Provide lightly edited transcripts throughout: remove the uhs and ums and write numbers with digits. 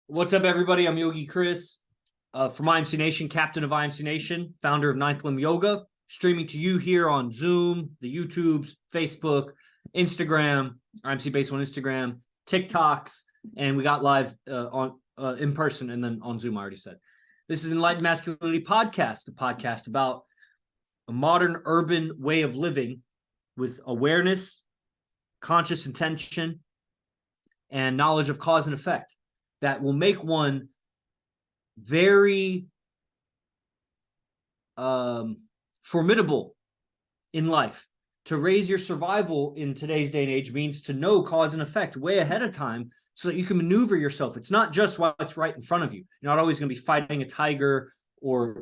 What's up, everybody? I'm Yogi Chris from IMC Nation, captain of IMC Nation, founder of Ninth Limb Yoga, streaming to you here on Zoom, the YouTubes, Facebook, Instagram, IMC Base One Instagram, TikToks, and we got live on in person and then on Zoom, I already said. This is Enlightened Masculinity Podcast, a podcast about a modern urban way of living with awareness, conscious intention, and knowledge of cause and effect that will make one very formidable in life. To raise your survival in today's day and age means to know cause and effect way ahead of time so that you can maneuver yourself. It's not just what's right in front of you. You're not always going to be fighting a tiger or,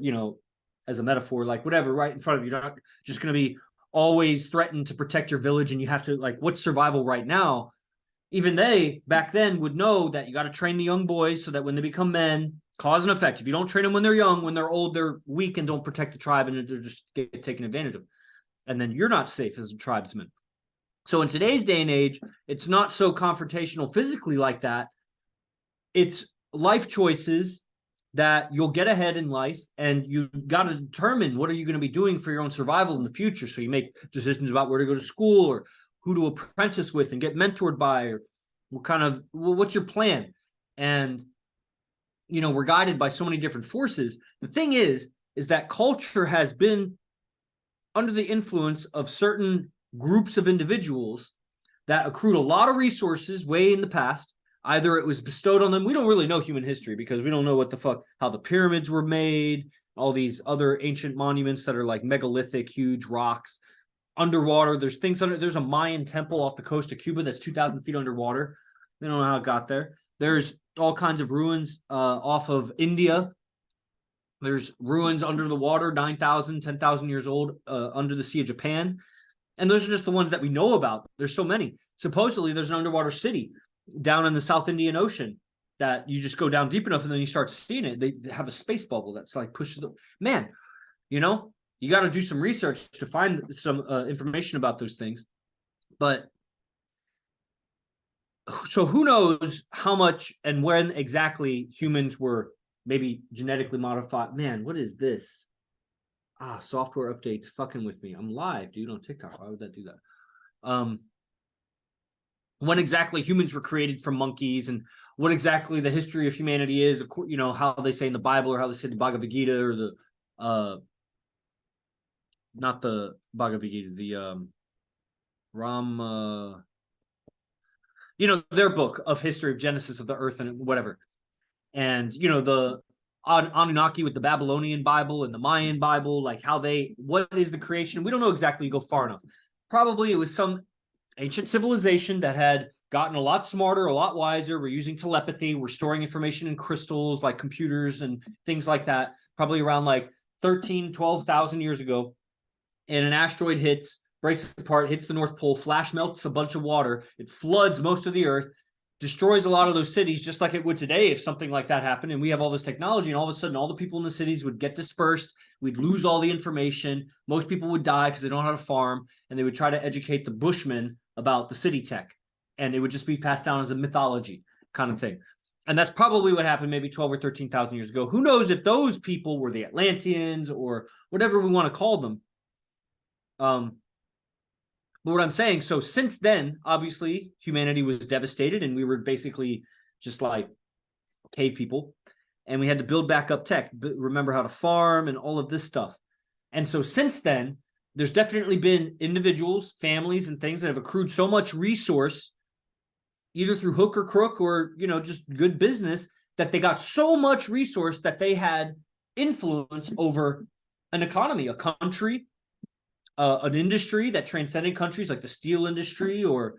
as a metaphor, like whatever, right in front of you. You're not just going to be always threatened to protect your village, and you have to, like, what's survival right now? Even they, back then, would know that you got to train the young boys so that when they become men, cause and effect. If you don't train them when they're young, when they're old, they're weak and don't protect the tribe, and they're just get taken advantage of. And then you're not safe as a tribesman. So in today's day and age, it's not so confrontational physically like that. It's life choices that you'll get ahead in life, and you got to determine what are you going to be doing for your own survival in the future. So you make decisions about where to go to school or who to apprentice with and get mentored by, or what's your plan? And, we're guided by so many different forces. The thing is that culture has been under the influence of certain groups of individuals that accrued a lot of resources way in the past. Either it was bestowed on them. We don't really know human history because we don't know how the pyramids were made, all these other ancient monuments that are like megalithic, huge rocks. Underwater, there's a Mayan temple off the coast of Cuba that's 2,000 feet underwater. We don't know how it got there. There's all kinds of ruins off of India. There's ruins under the water, 9,000, 10,000 years old, under the Sea of Japan. And those are just the ones that we know about. There's so many. Supposedly, there's an underwater city down in the South Indian Ocean that you just go down deep enough and then you start seeing it. They have a space bubble that's like pushes the... Man, you got to do some research to find some information about those things. But so who knows how much and when exactly humans were maybe genetically modified. Man, what is this? Software updates fucking with me. I'm live, dude, on TikTok. Why would that do that? When exactly humans were created from monkeys, and what exactly the history of humanity is, how they say in the Bible, or how they say in the Bhagavad Gita, or the not the Bhagavad Gita, the Ram, their book of history of Genesis of the earth and whatever. And, the Anunnaki with the Babylonian Bible and the Mayan Bible, like what is the creation? We don't know exactly. You go far enough. Probably it was some ancient civilization that had gotten a lot smarter, a lot wiser. We're using telepathy. We're storing information in crystals like computers and things like that. Probably around like 12,000 years ago. And an asteroid breaks apart, hits the North Pole, flash melts a bunch of water. It floods most of the earth, destroys a lot of those cities, just like it would today if something like that happened. And we have all this technology, and all of a sudden all the people in the cities would get dispersed. We'd lose all the information. Most people would die because they don't know how to farm, and they would try to educate the Bushmen about the city tech. And it would just be passed down as a mythology kind of thing. And that's probably what happened maybe 12 or 13,000 years ago. Who knows if those people were the Atlanteans or whatever we want to call them. But what I'm saying, so since then, obviously, humanity was devastated, and we were basically just like cave people, and we had to build back up tech, remember how to farm and all of this stuff. And so since then, there's definitely been individuals, families, and things that have accrued so much resource, either through hook or crook or, just good business, that they got so much resource that they had influence over an economy, a country, an industry that transcended countries, like the steel industry, or,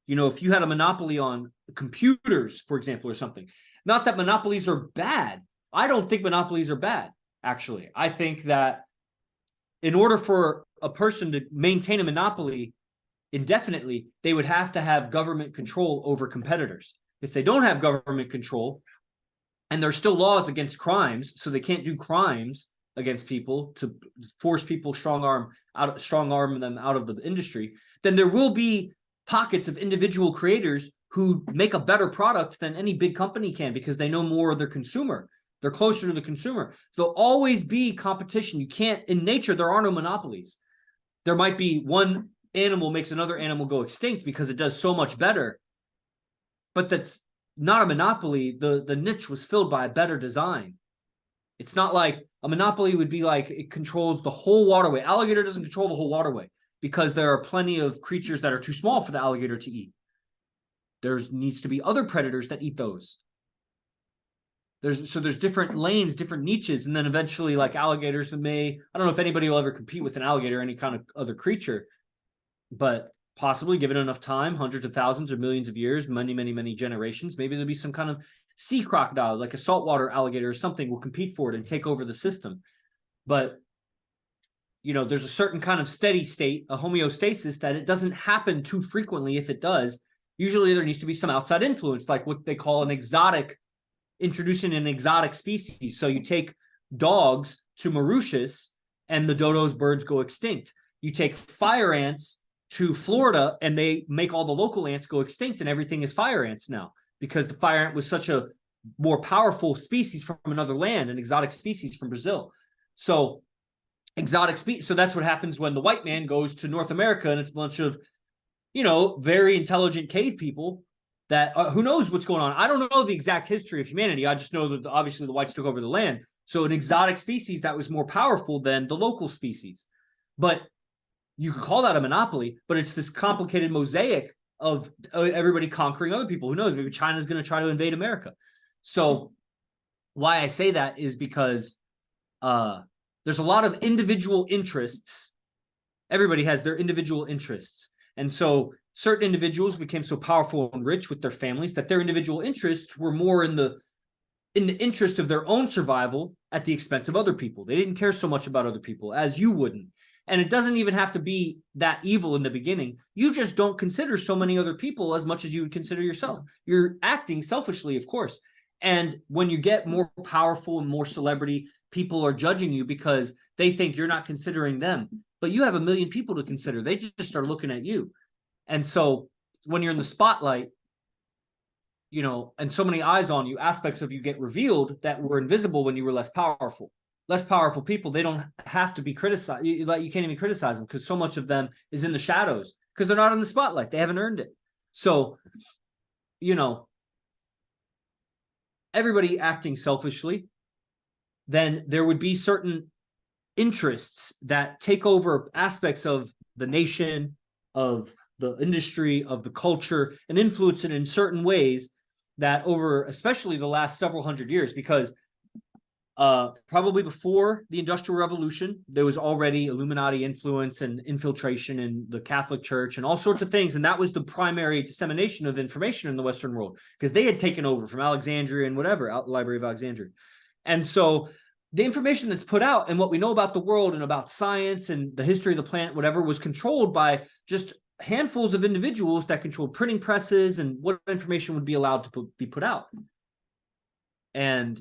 if you had a monopoly on computers, for example, or something. Not that monopolies are bad. I don't think monopolies are bad, actually. I think that in order for a person to maintain a monopoly indefinitely, they would have to have government control over competitors. If they don't have government control, and there's still laws against crimes, so they can't do crimes against people to force people strong arm them out of the industry, then there will be pockets of individual creators who make a better product than any big company can because they know more of their consumer. They're closer to the consumer. So there'll always be competition. You can't, in nature, there are no monopolies. There might be one animal makes another animal go extinct because it does so much better, but that's not a monopoly. The niche was filled by a better design. It's not like a monopoly would be like it controls the whole waterway. Alligator doesn't control the whole waterway because there are plenty of creatures that are too small for the alligator to eat. There needs to be other predators that eat those. There's different lanes, different niches, and then eventually, like alligators, I don't know if anybody will ever compete with an alligator or any kind of other creature, but possibly given enough time, hundreds of thousands or millions of years, many, many, many generations, maybe there'll be some kind of sea crocodile, like a saltwater alligator or something, will compete for it and take over the system. But, there's a certain kind of steady state, a homeostasis, that it doesn't happen too frequently. If it does, usually there needs to be some outside influence, like what they call introducing an exotic species. So you take dogs to Mauritius and the dodo's birds go extinct. You take fire ants to Florida and they make all the local ants go extinct and everything is fire ants now because the fire ant was such a more powerful species from another land, an exotic species from Brazil. So so that's what happens when the white man goes to North America and it's a bunch of, very intelligent cave people that who knows what's going on. I don't know the exact history of humanity. I just know that obviously the whites took over the land. So an exotic species that was more powerful than the local species. But you could call that a monopoly, but it's this complicated mosaic of everybody conquering other people. Who knows? Maybe China's going to try to invade America. So why I say that is because there's a lot of individual interests. Everybody has their individual interests. And so certain individuals became so powerful and rich with their families that their individual interests were more in the interest of their own survival at the expense of other people. They didn't care so much about other people as you wouldn't. And it doesn't even have to be that evil in the beginning. You just don't consider so many other people as much as you would consider yourself. You're acting selfishly, of course. And when you get more powerful and more celebrity, people are judging you because they think you're not considering them. But you have a million people to consider. They just are looking at you. And so when you're in the spotlight, and so many eyes on you, aspects of you get revealed that were invisible when you were less powerful. Less powerful people, they don't have to be criticized. You can't even criticize them because so much of them is in the shadows because they're not in the spotlight. They haven't earned it. So, everybody acting selfishly, then there would be certain interests that take over aspects of the nation, of the industry, of the culture, and influence it in certain ways that over, especially the last several hundred years, because probably before the Industrial Revolution, there was already Illuminati influence and infiltration in the Catholic Church and all sorts of things. And that was the primary dissemination of information in the Western world because they had taken over from Alexandria and whatever, Library of Alexandria. And so the information that's put out and what we know about the world and about science and the history of the planet, whatever, was controlled by just handfuls of individuals that controlled printing presses and what information would be allowed to be put out. And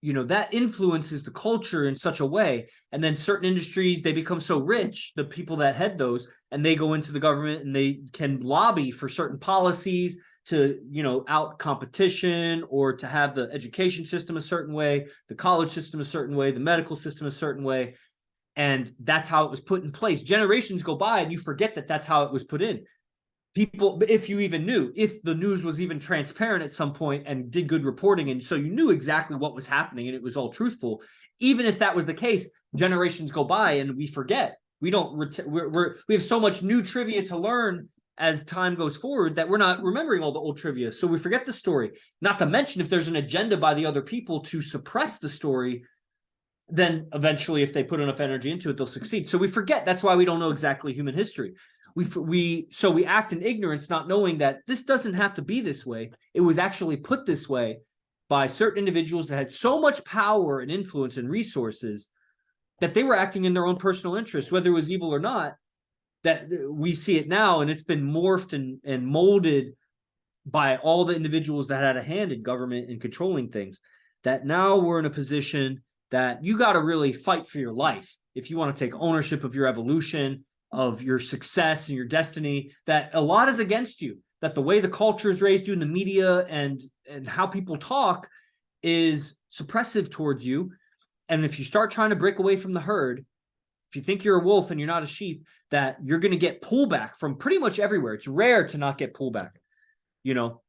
that influences the culture in such a way. And then certain industries, they become so rich, the people that head those, and they go into the government and they can lobby for certain policies to, out competition or to have the education system a certain way, the college system a certain way, the medical system a certain way. And that's how it was put in place. Generations go by and you forget that that's how it was put in. People, if you even knew, if the news was even transparent at some point and did good reporting, and so you knew exactly what was happening and it was all truthful, even if that was the case, generations go by and we forget. We don't, we have so much new trivia to learn as time goes forward that we're not remembering all the old trivia. So we forget the story. Not to mention if there's an agenda by the other people to suppress the story, then eventually if they put enough energy into it, they'll succeed. So we forget. That's why we don't know exactly human history. We act in ignorance, not knowing that this doesn't have to be this way. It was actually put this way by certain individuals that had so much power and influence and resources that they were acting in their own personal interests, whether it was evil or not, that we see it now. And it's been morphed and molded by all the individuals that had a hand in government and controlling things, that now we're in a position that you got to really fight for your life. If you want to take ownership of your evolution, of your success and your destiny, that a lot is against you. that the way the culture is raised you in the media and how people talk is suppressive towards you. And if you start trying to break away from the herd, if you think you're a wolf and you're not a sheep, that you're going to get pullback from pretty much everywhere. It's rare to not get pullback, you know.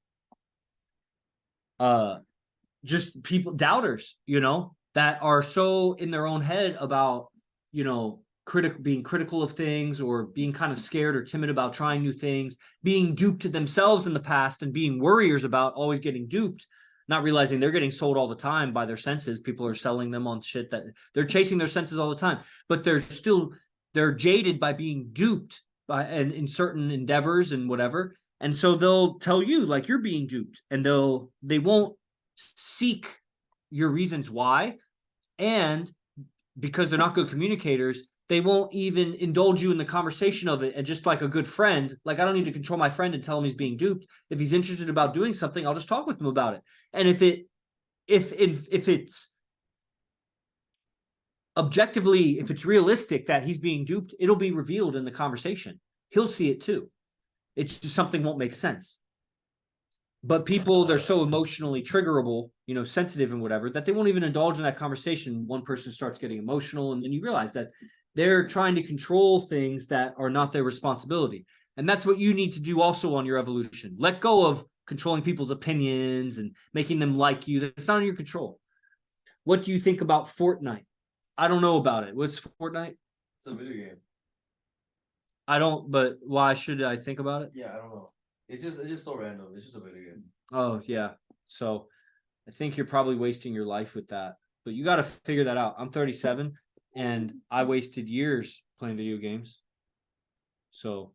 Just people, doubters, you know, that are so in their own head about, you know, being critical of things, or being kind of scared or timid about trying new things, being duped to themselves in the past and being worriers about always getting duped, not realizing they're getting sold all the time by their senses. People are selling them on shit that they're chasing their senses all the time, but they're jaded by being duped by and in certain endeavors and whatever. And so they'll tell you like you're being duped, and they won't seek your reasons why. And because they're not good communicators, they won't even indulge you in the conversation of it. And just like a good friend, like I don't need to control my friend and tell him he's being duped. If he's interested about doing something, I'll just talk with him about it. And if it's objectively, if it's realistic that he's being duped, it'll be revealed in the conversation. He'll see it too. It's just something won't make sense. But people, they're so emotionally triggerable, you know, sensitive and whatever, that they won't even indulge in that conversation. One person starts getting emotional, and then you realize that they're trying to control things that are not their responsibility. And that's what you need to do also on your evolution. Let go of controlling people's opinions and making them like you. That's not in your control. What do you think about Fortnite? I don't know about it. What's Fortnite? It's a video game. I don't, but why should I think about it? Yeah, I don't know. It's just so random. It's just a video game. Oh, yeah. So I think you're probably wasting your life with that. But you got to figure that out. I'm 37, and I wasted years playing video games. So,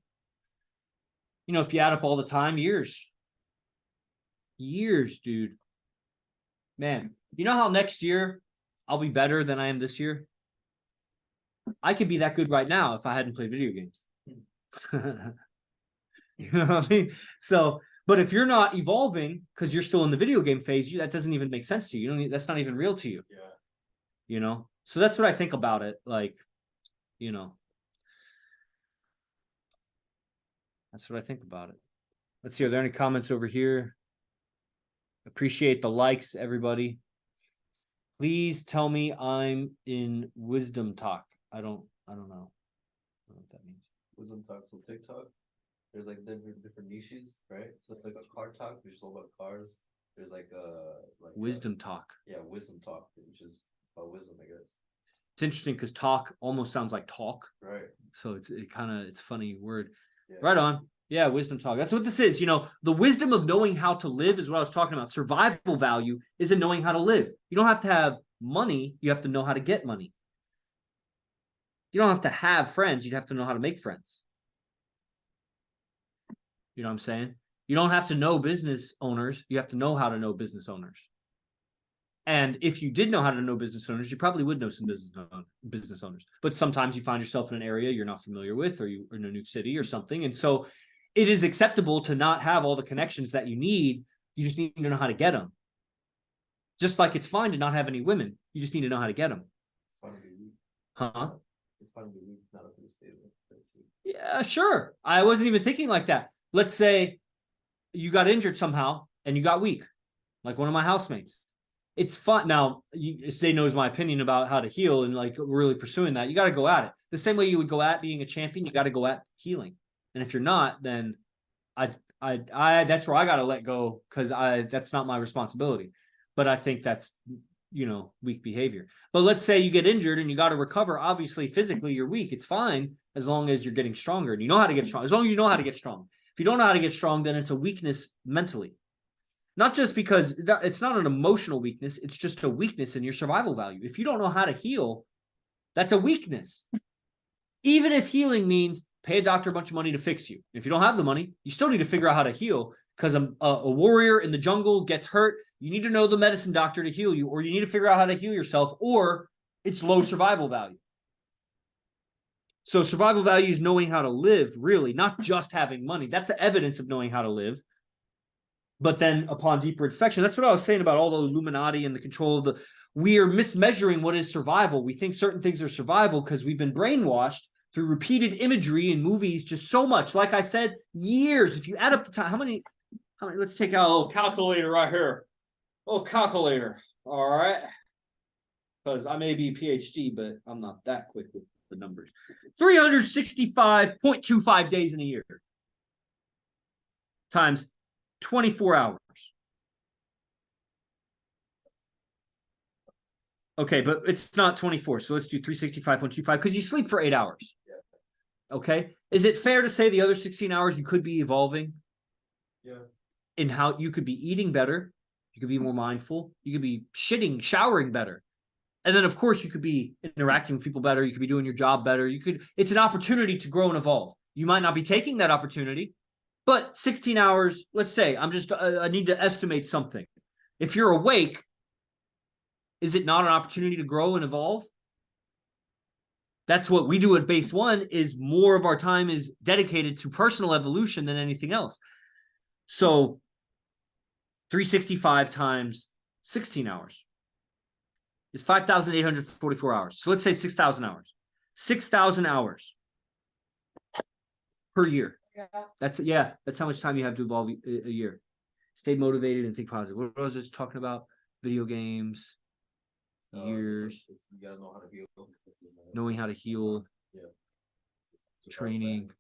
you know, if you add up all the time, years, dude. Man, you know how next year I'll be better than I am this year? I could be that good right now if I hadn't played video games. You know what I mean? So, but if you're not evolving because you're still in the video game phase, that doesn't even make sense to you. That's not even real to you. Yeah. You know? So that's what I think about it. Like, you know, that's what I think about it. Let's see. Are there any comments over here? Appreciate the likes, everybody. Please tell me I'm in wisdom talk. I don't know. I don't know what that means. Wisdom talk. So TikTok, there's like different niches, right? So it's like a car talk, which is all about cars. There's like wisdom talk. Yeah, wisdom talk, which is about wisdom, I guess. It's interesting because talk almost sounds like talk. Right. So it's a funny word. Yeah. Right on. Yeah, wisdom talk. That's what this is. You know, the wisdom of knowing how to live is what I was talking about. Survival value is in knowing how to live. You don't have to have money. You have to know how to get money. You don't have to have friends. You'd have to know how to make friends. You know what I'm saying? You don't have to know business owners. You have to know how to know business owners. And if you did know how to know business owners, you probably would know some business owners. But sometimes you find yourself in an area you're not familiar with, or you're in a new city or something. And so it is acceptable to not have all the connections that you need. You just need to know how to get them. Just like it's fine to not have any women. You just need to know how to get them. Huh? It's fun to be weak, not up to the state. Yeah, sure. I wasn't even thinking like that. Let's say you got injured somehow and you got weak, like one of my housemates. It's fun. Now, Zay knows my opinion about how to heal and like really pursuing that. You got to go at it. The same way you would go at being a champion, you got to go at healing. And if you're not, then I that's where I got to let go, because that's not my responsibility. But I think that's, you know, weak behavior. But let's say you get injured and you got to recover. Obviously, physically, you're weak. It's fine as long as you're getting stronger and you know how to get strong. As long as you know how to get strong. If you don't know how to get strong, then it's a weakness mentally. Not just because it's not an emotional weakness. It's just a weakness in your survival value. If you don't know how to heal, that's a weakness. Even if healing means pay a doctor a bunch of money to fix you. If you don't have the money, you still need to figure out how to heal, because a warrior in the jungle gets hurt. You need to know the medicine doctor to heal you, or you need to figure out how to heal yourself, or it's low survival value. So survival value is knowing how to live, really, not just having money. That's the evidence of knowing how to live. But then upon deeper inspection, that's what I was saying about all the Illuminati and the control of we are mismeasuring what is survival. We think certain things are survival because we've been brainwashed through repeated imagery in movies, just so much. Like I said, years. If you add up the time, how many, let's take out a little calculator right here. Little calculator. All right. Because I may be PhD, but I'm not that quick with the numbers. 365.25 days in a year times 24 hours. Okay, but it's not 24. So let's do 365.25 because you sleep for 8 hours. Okay. Is it fair to say the other 16 hours you could be evolving? Yeah. In how you could be eating better, you could be more mindful, you could be showering better. And then, of course, you could be interacting with people better. You could be doing your job better. It's an opportunity to grow and evolve. You might not be taking that opportunity, but 16 hours, let's say, I need to estimate something. If you're awake, is it not an opportunity to grow and evolve? That's what we do at Base One, is more of our time is dedicated to personal evolution than anything else. So 365 times 16 hours is 5,844 hours. So let's say 6,000 hours. 6,000 hours per year. That's how much time you have to evolve a year. Stay motivated and think positive. What was I just talking about? Video games, years. You gotta know how to heal. Knowing how to heal. Yeah. Training.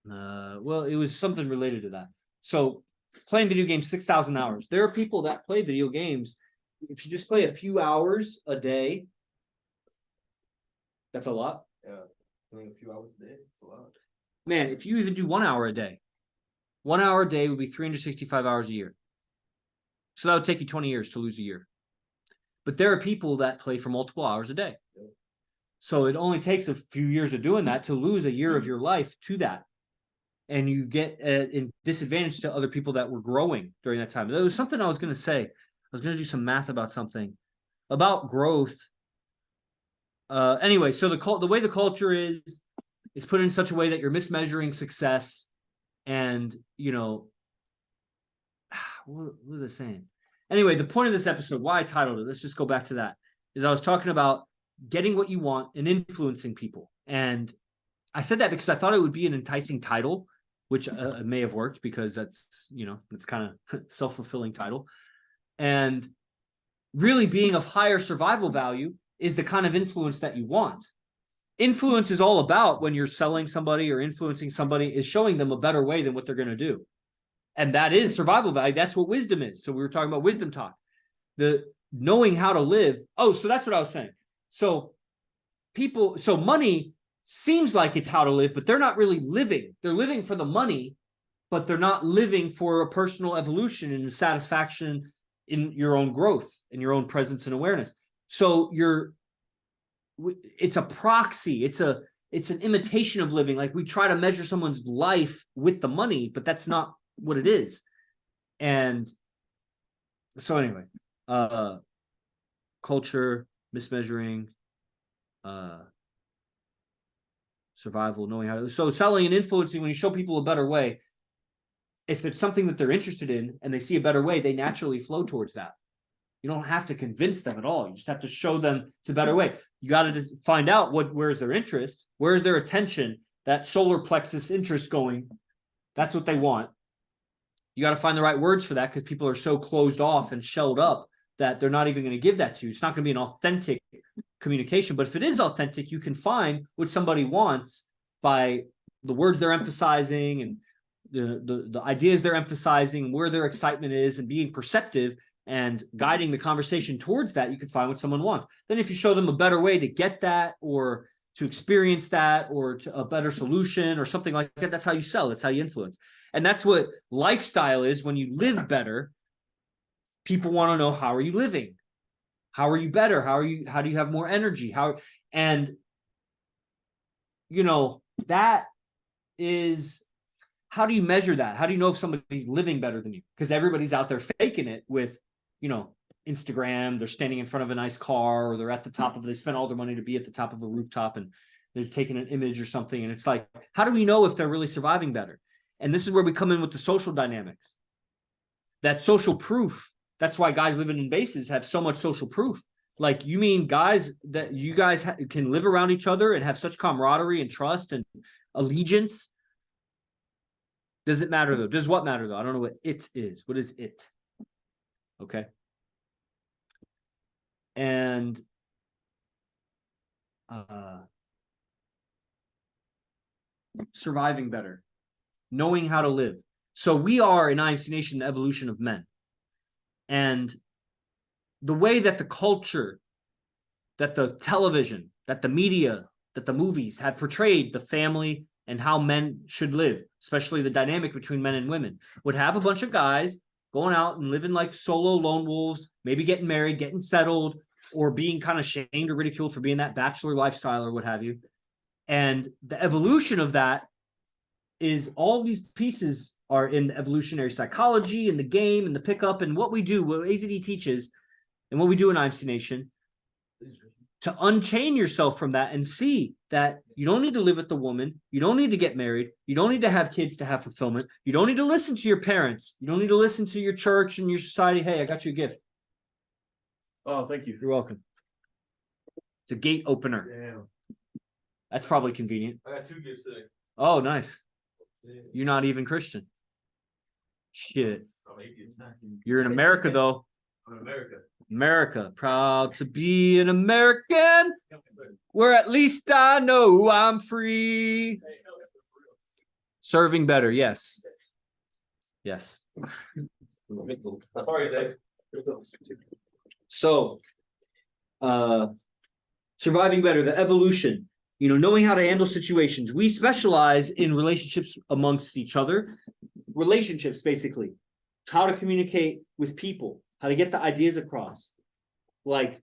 Well, it was something related to that. So playing video games 6,000 hours. There are people that play video games. If you just play a few hours a day, that's a lot. Yeah, playing a few hours a day, it's a lot. Man, if you even do 1 hour a day, 1 hour a day would be 365 hours a year. So that would take you 20 years to lose a year. But there are people that play for multiple hours a day. Yeah. So it only takes a few years of doing that to lose a year of your life to that. And you get in disadvantage to other people that were growing during that time. There was something I was going to say. I was going to do some math about something about growth. Anyway, so the way the culture is put in such a way that you're mismeasuring success. And, what was I saying? Anyway, the point of this episode, why I titled it, let's just go back to that, is I was talking about getting what you want and influencing people. And I said that because I thought it would be an enticing title, which may have worked because that's kind of self-fulfilling title. And really being of higher survival value is the kind of influence that you want. Influence is all about, when you're selling somebody or influencing somebody, is showing them a better way than what they're going to do. And that is survival value. That's what wisdom is. So we were talking about wisdom talk, the knowing how to live. Oh, so that's what I was saying. So money seems like it's how to live, but they're not really living. They're living for the money, but they're not living for a personal evolution and satisfaction in your own growth and your own presence and awareness. So it's a proxy. It's an imitation of living. Like, we try to measure someone's life with the money, but that's not what it is. And so anyway, culture, mismeasuring, survival, knowing how to. So selling and influencing, when you show people a better way, if it's something that they're interested in and they see a better way, they naturally flow towards that. You don't have to convince them at all. You just have to show them it's a better way. You got to just find out where's their interest, where's their attention, that solar plexus interest going. That's what they want. You got to find the right words for that, because people are so closed off and shelled up that they're not even going to give that to you. It's not going to be an authentic communication. But if it is authentic, you can find what somebody wants by the words they're emphasizing and the ideas they're emphasizing, where their excitement is, and being perceptive and guiding the conversation towards that. You can find what someone wants. Then if you show them a better way to get that, or to experience that, or to a better solution or something like that, that's how you sell. That's how you influence. And that's what lifestyle is. When you live better, people want to know, how are you living? How are you better? How do you have more energy? That is, how do you measure that? How do you know if somebody's living better than you? Because everybody's out there faking it with, Instagram. They're standing in front of a nice car, or they're at the top they spent all their money to be at the top of a rooftop, and they're taking an image or something. And it's like, how do we know if they're really surviving better? And this is where we come in with the social dynamics. That social proof. That's why guys living in bases have so much social proof, Like, you mean guys that you guys can live around each other and have such camaraderie and trust and allegiance? Does it matter though? Does what matter though? I don't know what it is. What is it? Okay. And surviving better, knowing how to live. So we are in IMC Nation, the evolution of men. And the way that the culture, that the television, that the media, that the movies have portrayed the family and how men should live, especially the dynamic between men and women, would have a bunch of guys going out and living like solo lone wolves, maybe getting married, getting settled, or being kind of shamed or ridiculed for being that bachelor lifestyle or what have you. And the evolution of that is all these pieces are in the evolutionary psychology and the game and the pickup and what we do, what AZD teaches, and what we do in IMC Nation, to unchain yourself from that and see that you don't need to live with the woman. You don't need to get married. You don't need to have kids to have fulfillment. You don't need to listen to your parents. You don't need to listen to your church and your society. Hey, I got you a gift. Oh, thank you. You're welcome. It's a gate opener. Damn. That's probably convenient. I got 2 gifts today. Oh, nice. Yeah. You're not even Christian. Shit. I'm atheist. You're in America, though. I'm in America. America. Proud to be an American, where at least I know I'm free. Serving better, yes. Yes. Sorry, Zach. So, surviving better, the evolution, knowing how to handle situations. We specialize in relationships amongst each other, relationships, basically, how to communicate with people, how to get the ideas across. Like,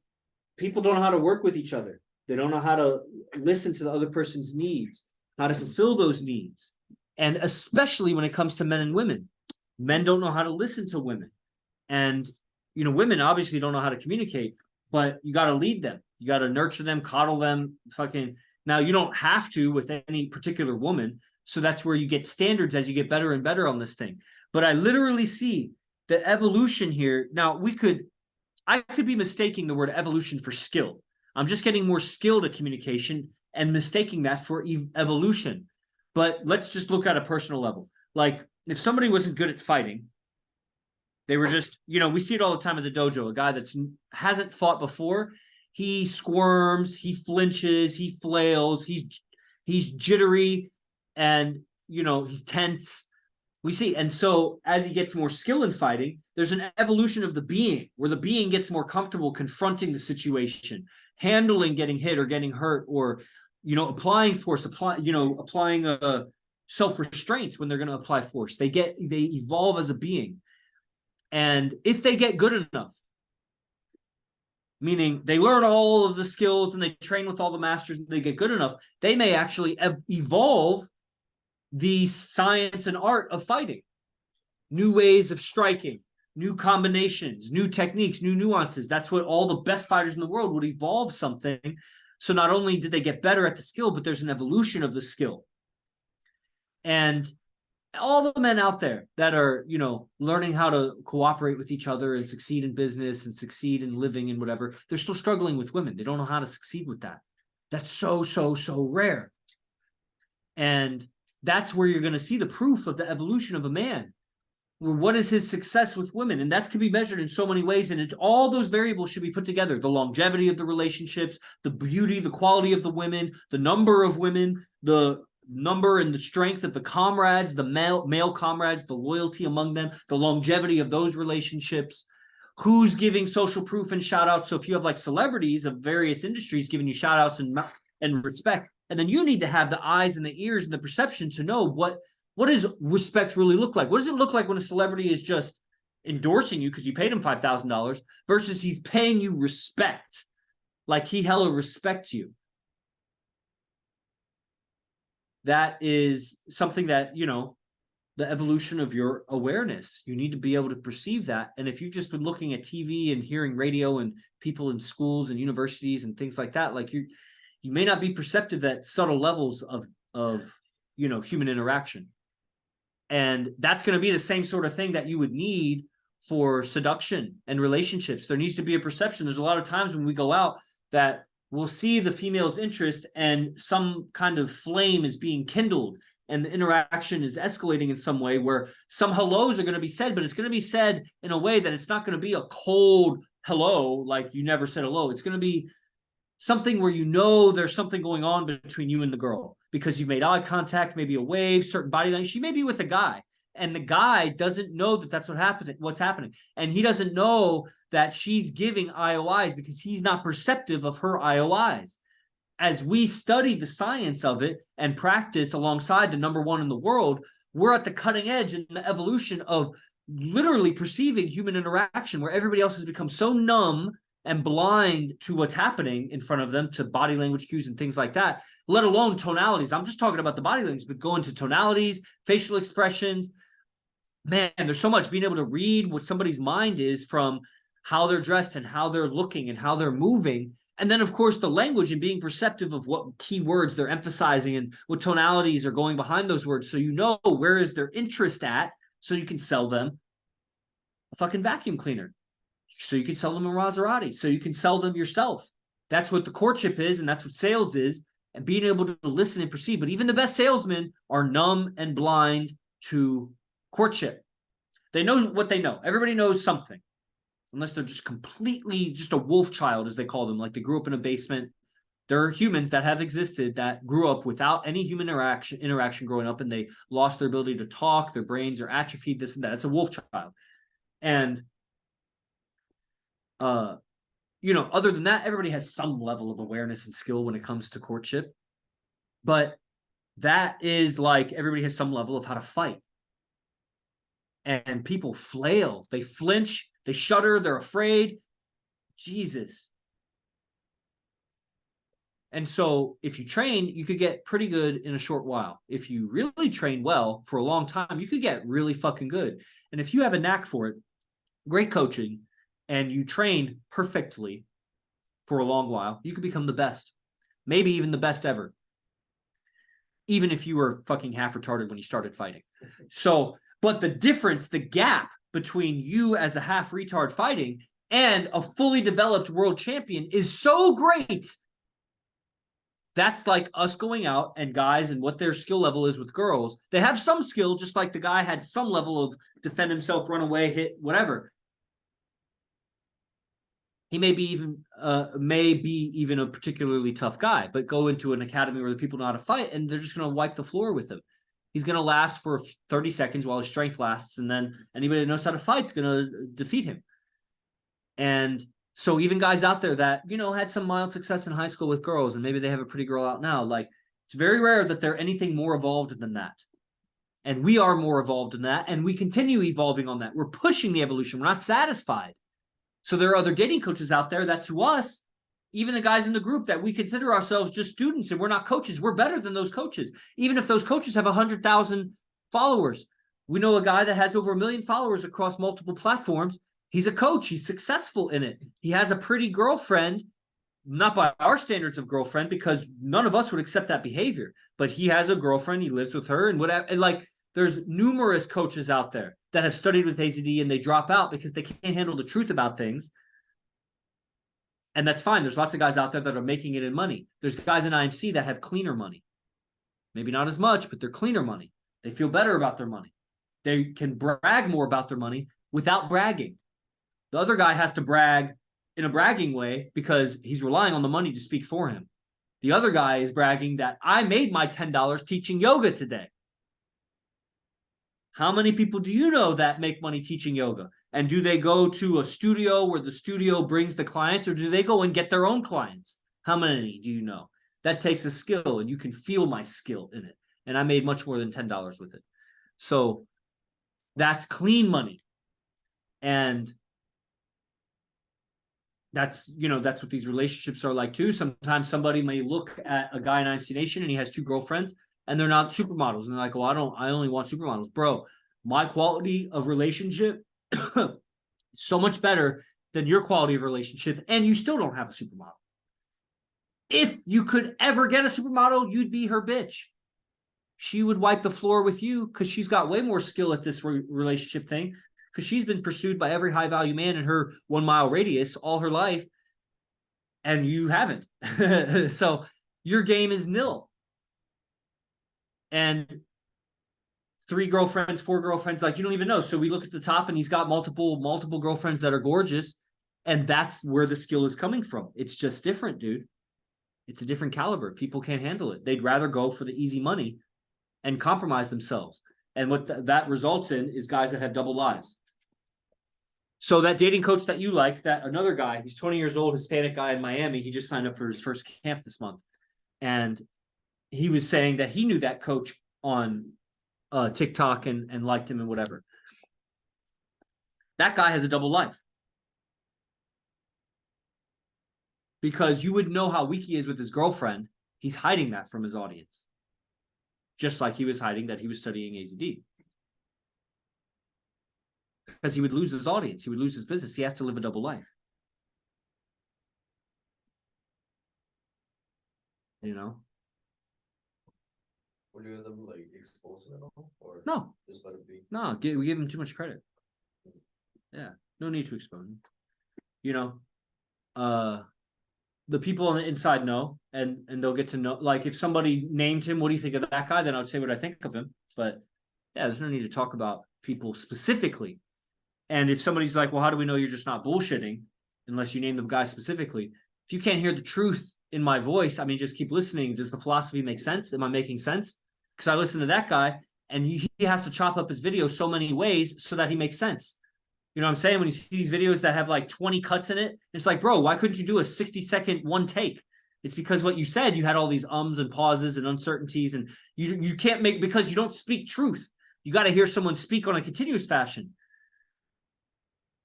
people don't know how to work with each other. They don't know how to listen to the other person's needs, how to fulfill those needs. And especially when it comes to men and women, men don't know how to listen to women. And, women obviously don't know how to communicate, but you got to lead them. You got to nurture them, coddle them, Now, you don't have to with any particular woman. So that's where you get standards as you get better and better on this thing. But I literally see the evolution here. Now, I could be mistaking the word evolution for skill. I'm just getting more skilled at communication and mistaking that for evolution. But let's just look at a personal level. Like, if somebody wasn't good at fighting, they were just, we see it all the time at the dojo. A guy that hasn't fought before, he squirms, he flinches, he flails, he's jittery, and he's tense. We see, and so as he gets more skill in fighting, there's an evolution of the being where the being gets more comfortable confronting the situation, handling getting hit or getting hurt, or applying force, applying self-restraints when they're going to apply force. They evolve as a being. And if they get good enough, meaning they learn all of the skills and they train with all the masters and they get good enough, they may actually evolve the science and art of fighting, new ways of striking, new combinations, new techniques, new nuances. That's what all the best fighters in the world would evolve something. So not only did they get better at the skill, but there's an evolution of the skill. And all the men out there that are, learning how to cooperate with each other and succeed in business and succeed in living and whatever, they're still struggling with women. They don't know how to succeed with that. That's so rare. And that's where you're going to see the proof of the evolution of a man. What is his success with women? And that can be measured in so many ways. And all those variables should be put together. The longevity of the relationships, the beauty, the quality of the women, the number of women, the number and the strength of the comrades, the male comrades, the loyalty among them, the longevity of those relationships, who's giving social proof and shout outs. So if you have like celebrities of various industries giving you shout outs and respect, and then you need to have the eyes and the ears and the perception to know what does respect really look like? What does it look like when a celebrity is just endorsing you because you paid him $5,000 versus he's paying you respect, like he hella respects you? That is something that, the evolution of your awareness. You need to be able to perceive that. And if you've just been looking at TV and hearing radio and people in schools and universities and things like that, like you may not be perceptive at subtle levels of human interaction. And that's going to be the same sort of thing that you would need for seduction and relationships. There needs to be a perception. There's a lot of times when we go out that we'll see the female's interest and some kind of flame is being kindled and the interaction is escalating in some way where some hellos are going to be said, but it's going to be said in a way that it's not going to be a cold hello, like you never said hello. It's going to be something where you know there's something going on between you and the girl because you've made eye contact, maybe a wave, certain body language. She may be with a guy, and the guy doesn't know that that's what's happening. And he doesn't know that she's giving IOIs because he's not perceptive of her IOIs. As we study the science of it and practice alongside the number one in the world, we're at the cutting edge in the evolution of literally perceiving human interaction where everybody else has become so numb and blind to what's happening in front of them, to body language cues and things like that, let alone tonalities. I'm just talking about the body language, but go into tonalities, facial expressions. Man, there's so much being able to read what somebody's mind is from how they're dressed and how they're looking and how they're moving. And then, of course, the language and being perceptive of what key words they're emphasizing and what tonalities are going behind those words. So you know where is their interest at, so you can sell them a fucking vacuum cleaner. So you can sell them a Maserati. So you can sell them yourself. That's what the courtship is, and that's what sales is, and being able to listen and perceive. But even the best salesmen are numb and blind to courtship. They know what they know. Everybody knows something. Unless they're just completely just a wolf child, as they call them, like they grew up in a basement. There are humans that have existed that grew up without any human interaction growing up, and they lost their ability to talk, their brains are atrophied, this and that. It's a wolf child. And other than that, everybody has some level of awareness and skill when it comes to courtship. But that is like everybody has some level of how to fight. And people flail, they flinch, they shudder, they're afraid. Jesus. And so if you train, you could get pretty good in a short while. If you really train well for a long time, you could get really fucking good. And if you have a knack for it, great coaching, and you train perfectly for a long while, you could become the best. Maybe even the best ever. Even if you were fucking half retarded when you started fighting. So, but the difference, the gap between you as a half retard fighting and a fully developed world champion is so great. That's like us going out and guys and what their skill level is with girls. They have some skill, just like the guy had some level of defend himself, run away, hit, whatever. He may be even a particularly tough guy, but go into an academy where the people know how to fight and they're just going to wipe the floor with him. He's going to last for 30 seconds while his strength lasts, and then anybody that knows how to fight is going to defeat him. And so even guys out there that, had some mild success in high school with girls, and maybe they have a pretty girl out now, like, it's very rare that they're anything more evolved than that. And we are more evolved than that, and we continue evolving on that. We're pushing the evolution. We're not satisfied. So there are other dating coaches out there that, to us, even the guys in the group that we consider ourselves just students and we're not coaches, we're better than those coaches. Even if those coaches have 100,000 followers. We know a guy that has over 1 million followers across multiple platforms. He's a coach. He's successful in it. He has a pretty girlfriend, not by our standards of girlfriend, because none of us would accept that behavior. But he has a girlfriend. He lives with her and whatever. And like, there's numerous coaches out there that have studied with AZD and they drop out because they can't handle the truth about things. And that's fine. There's lots of guys out there that are making it in money. There's guys in IMC that have cleaner money. Maybe not as much, but they're cleaner money. They feel better about their money. They can brag more about their money without bragging. The other guy has to brag in a bragging way because he's relying on the money to speak for him. The other guy is bragging that I made my $10 teaching yoga today. How many people do you know that make money teaching yoga? And do they go to a studio where the studio brings the clients, or do they go and get their own clients? How many do you know? That takes a skill, and you can feel my skill in it. And I made much more than $10 with it. So that's clean money. And that's what these relationships are like too. Sometimes somebody may look at a guy in IMC Nation and he has 2 girlfriends and they're not supermodels. And they're like, well, I only want supermodels. Bro, my quality of relationship so much better than your quality of relationship, and you still don't have a supermodel. If you could ever get a supermodel, you'd be her bitch. She would wipe the floor with you because she's got way more skill at this relationship thing. because she's been pursued by every high value man in her 1 mile radius all her life, and you haven't. So your game is nil. And 3 girlfriends, 4 girlfriends, like you don't even know. So we look at the top and he's got multiple girlfriends that are gorgeous. And that's where the skill is coming from. It's just different, dude. It's a different caliber. People can't handle it. They'd rather go for the easy money and compromise themselves. And what that results in is guys that have double lives. So that dating coach that you like, that another guy, he's 20 years old, Hispanic guy in Miami. He just signed up for his first camp this month. And he was saying that he knew that coach on TikTok and liked him and whatever. That guy has a double life. Because you would know how weak he is with his girlfriend. He's hiding that from his audience. Just like he was hiding that he was studying AZD. Because he would lose his audience. He would lose his business. He has to live a double life. You know? Would you have them like expose it at all? Or No. just let it be? No, we give him too much credit. Yeah. No need to expose him. You know? The people on the inside know, and they'll get to know. Like if somebody named him, what do you think of that guy? Then I would say what I think of him. But yeah, there's no need to talk about people specifically. And if somebody's like, well, how do we know you're just not bullshitting unless you name the guy specifically? If you can't hear the truth in my voice, I mean, just keep listening. Does the philosophy make sense? Am I making sense? Because I listen to that guy and he has to chop up his video so many ways so that he makes sense. You know what I'm saying? When you see these videos that have like 20 cuts in it, it's like, bro, why couldn't you do a 60-second one take? It's because what you said, you had all these ums and pauses and uncertainties, and you can't make, because you don't speak truth. You got to hear someone speak on a continuous fashion.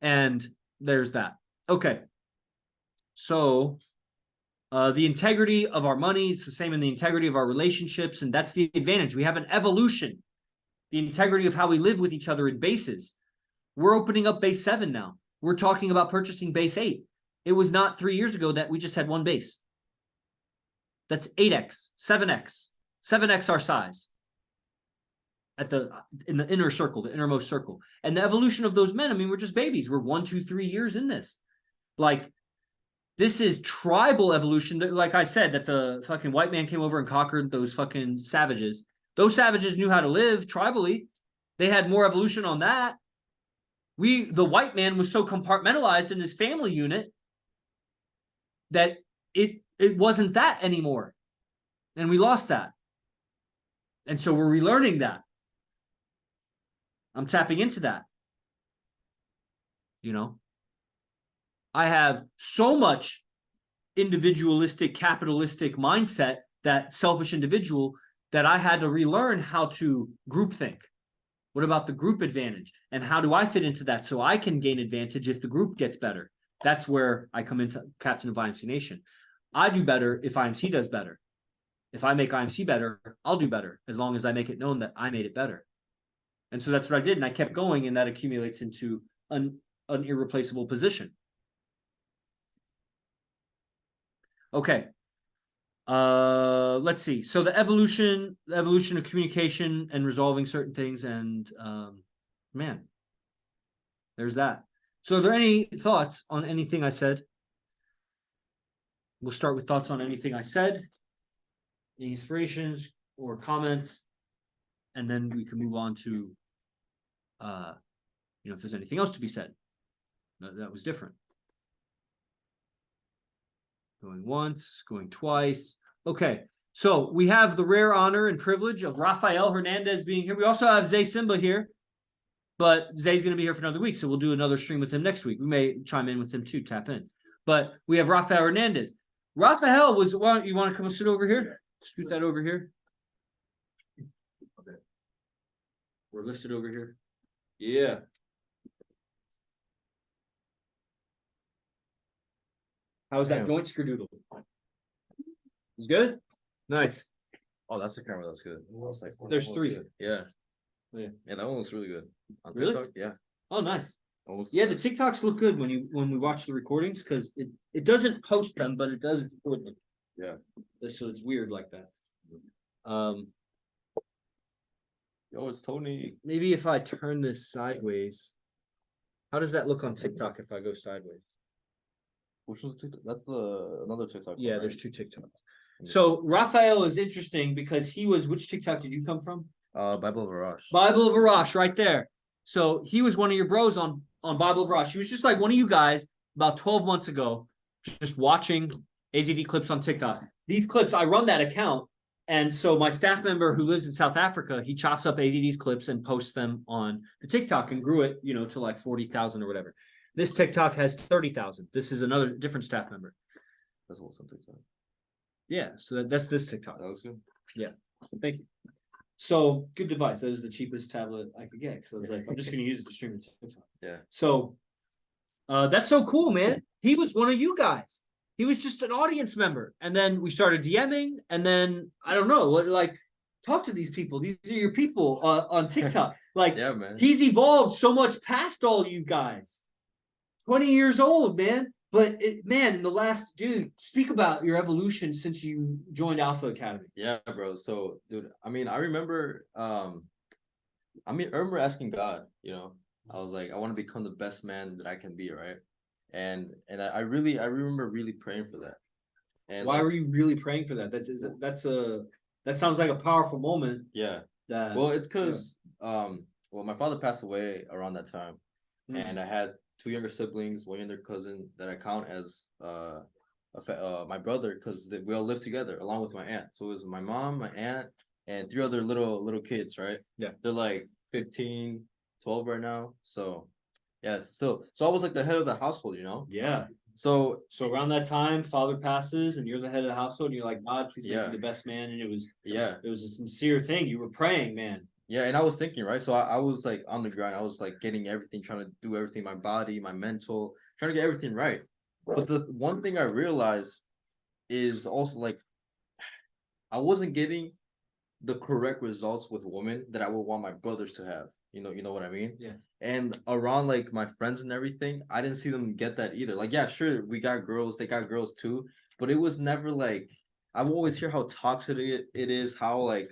And there's that. Okay. So the integrity of our money, it's the same in the integrity of our relationships, and that's the advantage. We have an evolution. The integrity of how we live with each other in bases. We're opening up base 7 now. We're talking about purchasing base 8. It was not 3 years ago that we just had one base. That's 8x, 7x, 7x our size in the inner circle, the innermost circle. And the evolution of those men, I mean, we're just babies. We're 1, 2, 3 years in this. Like, this is tribal evolution. Like I said, that the fucking white man came over and conquered those fucking savages. Those savages knew how to live tribally. They had more evolution on that. The white man was so compartmentalized in his family unit that it wasn't that anymore. And we lost that. And so we're relearning that. I'm tapping into that. You know, I have so much individualistic, capitalistic mindset, that selfish individual, that I had to relearn how to group think. What about the group advantage? And how do I fit into that so I can gain advantage if the group gets better? That's where I come into captain of IMC Nation. I do better if IMC does better. If I make IMC better, I'll do better, as long as I make it known that I made it better. And so that's what I did. And I kept going, and that accumulates into an irreplaceable position. Okay. Let's see. So the evolution of communication and resolving certain things, and man, there's that. So are there any thoughts on anything I said? We'll start with thoughts on anything I said, any inspirations or comments, and then we can move on to if there's anything else to be said that was different. Going once, going twice. Okay, so we have the rare honor and privilege of Rafael Herndandez being here. We also have Simba here, but Zay's going to be here for another week, so we'll do another stream with him next week. We may chime in with him too, tap in. But we have Rafael Herndandez. Rafael was, well, you want to come and sit over here? Scoot that over here. Okay. We're listed over here. Yeah. How's that joint scredoodle? It's good? Nice. Oh, that's the camera. That's good. Like, There's 3. Yeah. Yeah. Yeah, that one looks really good. On Really? TikTok, yeah. Oh, nice. Almost Yeah, the TikToks look good when we watch the recordings, because it doesn't post them, but it does record them. Yeah. So it's weird like that. Yo, it's Tony. Maybe if I turn this sideways. How does that look on TikTok if I go sideways? Which was TikTok? That's another TikTok. Yeah, one, there's right? 2 TikToks. So Rafael is interesting because he was, which TikTok did you come from? Bible of Arash. Bible of Arash, right there. So he was one of your bros on Bible of Arash. He was just like one of you guys about 12 months ago, just watching AZD clips on TikTok. These clips, I run that account. And so my staff member who lives in South Africa, he chops up AZD's clips and posts them on the TikTok and grew it, to like 40,000 or whatever. This TikTok has 30,000. This is another different staff member. That's what's on TikTok. Yeah, so that's this TikTok. That looks good. Thank you. So good device. That was the cheapest tablet I could get. So I was like, I'm just gonna use it to stream it to TikTok. Yeah. So that's so cool, man. He was one of you guys. He was just an audience member. And then we started DMing, and then I don't know, like talk to these people. These are your people on TikTok. Like Yeah, man. he's evolved so much past all you guys. 20 years old, man. But man, in the last, dude, speak about your evolution since you joined Alpha Academy. Yeah, bro. So, dude, I remember, I remember asking God, I was like, I want to become the best man that I can be, right? And I remember really praying for that. And Why were you really praying for that? That sounds like a powerful moment. Yeah. Well, it's because, my father passed away around that time, and I had 2 younger siblings, 1 younger cousin that I count as my brother, because we all lived together along with my aunt. So it was my mom, my aunt, and 3 other little kids, right? Yeah. They're like 15, 12 right now. So yeah, so I was like the head of the household, Yeah. So around that time, father passes, and you're the head of the household, and you're like, God, please make me the best man. And it was a sincere thing. You were praying, man. Yeah, and I was thinking, right? So I was like on the grind. I was like getting everything, trying to do everything, my body, my mental, trying to get everything right. But the one thing I realized is also like I wasn't getting the correct results with women that I would want my brothers to have. You know what I mean? Yeah. And around like my friends and everything, I didn't see them get that either. Like, yeah, sure, we got girls, they got girls too, but it was never like I would always hear how toxic it is, how like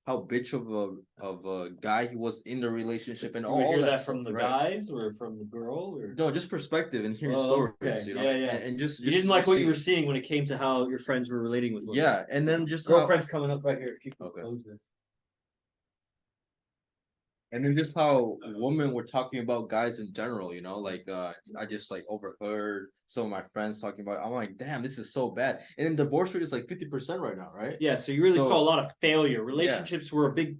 how bitch of a guy he was in the relationship and all hear that that stuff, from the right? guys or from the girl or No, just perspective and hearing Oh, stories, okay. Yeah. and just you didn't like what you were seeing. seeing when it came to how your friends were relating with women. Yeah, and then just how, Girlfriend's coming up right here. If you can Okay. close this. and then just how women were talking about guys in general, like I just like overheard some of my friends talking about it. I'm like, damn, this is so bad. And then divorce rate is like 50% right now, right? Yeah, so you really So- saw a lot of failure. Relationships were a big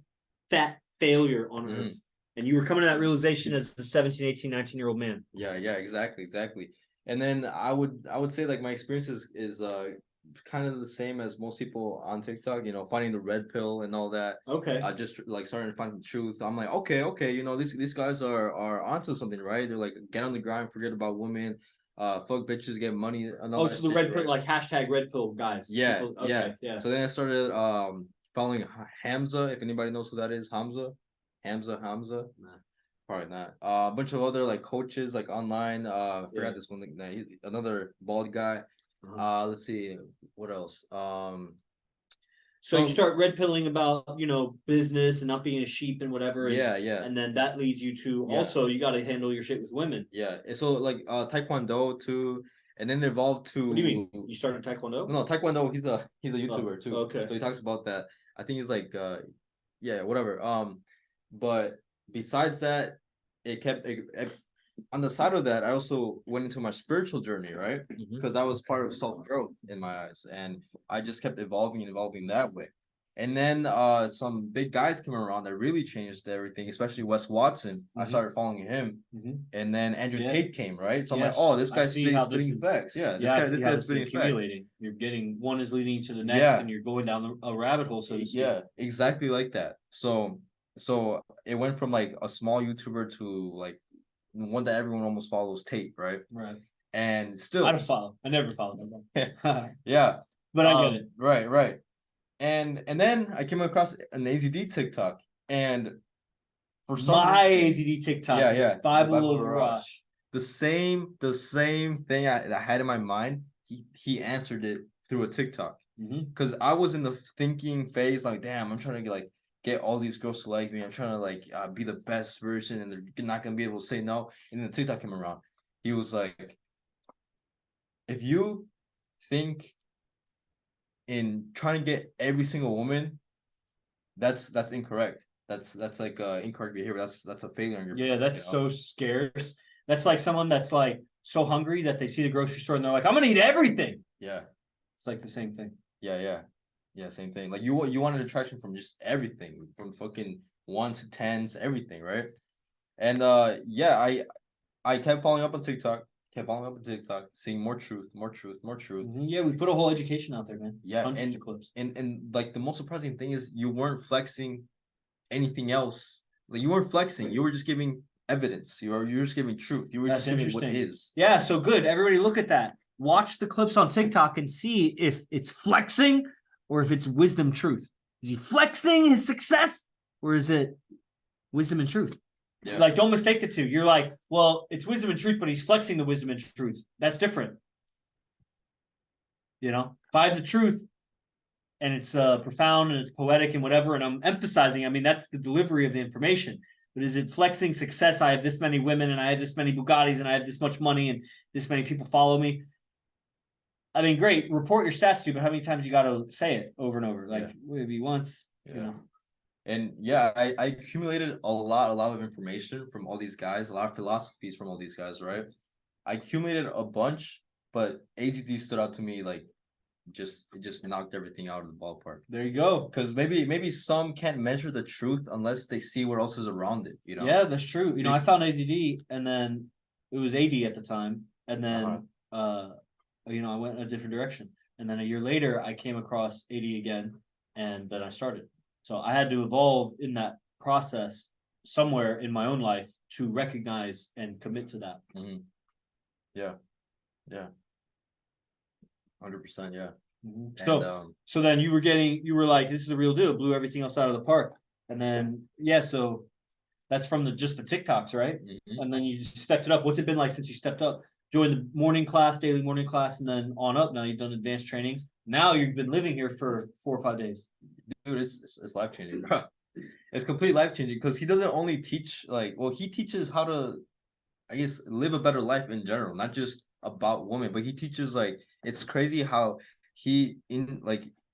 fat failure on Mhm. earth. And you were coming to that realization as a 17, 18, 19-year-old man. Yeah, exactly. And then I would say like my experience is kind of the same as most people on TikTok, finding the red pill and all that. Okay. Just like starting to find the truth. I'm like, okay, these guys are onto something, right? They're like, get on the grind, forget about women, fuck bitches, get money, and all Oh, that so the shit, red pill, right? like hashtag red pill guys. Yeah, People- okay, yeah. So then I started following Hamza, if anybody knows who that is. Hamza. Nah. Probably not. A bunch of other like coaches like online. I Yeah. forgot this one. Like, he's another bald guy. Uh-huh. Let's see what else. So you start red pilling about, business and not being a sheep and whatever. And, yeah. And then that leads you to Yeah. also you got to handle your shit with women. Yeah. And so like Taekwondo too, and then it evolved to. What do you mean? You started Taekwondo? No, Taekwondo. He's a YouTuber too. Okay. So he talks about that. I think he's like yeah, whatever. But besides that, it kept on the side of that. I also went into my spiritual journey, right? Mhm. Because that was part of self growth in my eyes, and I just kept evolving that way. And then some big guys came around that really changed everything, especially Wes Watson. I Mhm. started following him, Mhm. and then Andrew Yeah. Tate came, right? So I'm Yes, like, oh, this I guy's see how this spitting is- facts. Yeah, Yeah, this guy's spitting facts. accumulating. You're getting one is leading to the next, Yeah. and you're going down a rabbit hole. So to speak. Yeah, exactly like that. So it went from like a small YouTuber to like one that everyone almost follows, Tate, right? Right. And still, I don't follow. I never followed them. yeah, But I get it. Right. And then I came across an AZD TikTok, and for some My reason, AZD TikTok. Yeah, the Bible of Rush. the same thing I had in my mind, he answered it through a TikTok. Mm-hmm. Because I was in the thinking phase, like, damn, I'm trying to get like get all these girls to like me. I'm trying to like be the best version, and they're not gonna be able to say no. And then the TikTok came around. He was like, if you think in trying to get every single woman, that's incorrect. That's like incorrect behavior. That's a failure on your Yeah, part, that's you know? so scarce. That's like someone that's like so hungry that they see the grocery store and they're like, I'm gonna eat everything. Yeah. It's like the same thing. Yeah, same thing. Like you wanted attraction from just everything, from fucking 1 to 10s, everything, right? And yeah, I kept following up on TikTok, seeing more truth. Yeah, we put a whole education out there, man. Yeah, Hundreds of clips. and like the most surprising thing is you weren't flexing anything else. Like you weren't flexing, you were just giving evidence. You're just giving truth. You were That's just giving what interesting. is. Yeah, so good. Everybody look at that. Watch the clips on TikTok and see if it's flexing or if it's wisdom truth. Is he flexing his success or is it wisdom and truth? Yeah. Like, don't mistake the two. You're like, well, it's wisdom and truth, but he's flexing the wisdom and truth. That's different. You know, if I have the truth and it's profound and it's poetic and whatever, and I'm emphasizing, I mean, that's the delivery of the information. But is it flexing success? I have this many women and I have this many Bugattis and I have this much money and this many people follow me. I mean, great. Report your stats to, but how many times you got to say it over and over? Like maybe once, you know. And yeah, I accumulated a lot of information from all these guys, a lot of philosophies from all these guys, right? I accumulated a bunch, but AZD stood out to me like it just knocked everything out of the ballpark. There you go. Because maybe some can't measure the truth unless they see what else is around it, you know? Yeah, that's true. You know, I found AZD and then it was AD at the time. And then you know, I went in a different direction. And then a year later I came across AD again and then I started. So I had to evolve in that process somewhere in my own life to recognize and commit to that. Mm-hmm. Yeah. 100%, yeah. Mm-hmm. And, so then you were like, this is the real deal, blew everything else out of the park. And then so that's from just the TikToks, right? Mm-hmm. And then you stepped it up. What's it been like since you stepped up? Joined the morning class, daily morning class, and then on up. Now you've done advanced trainings. Now you've been living here for 4 or 5 days. Dude, it's life changing, bro. It's complete life changing because he doesn't only teach he teaches how to, I guess, live a better life in general, not just about women, but he teaches it's crazy how it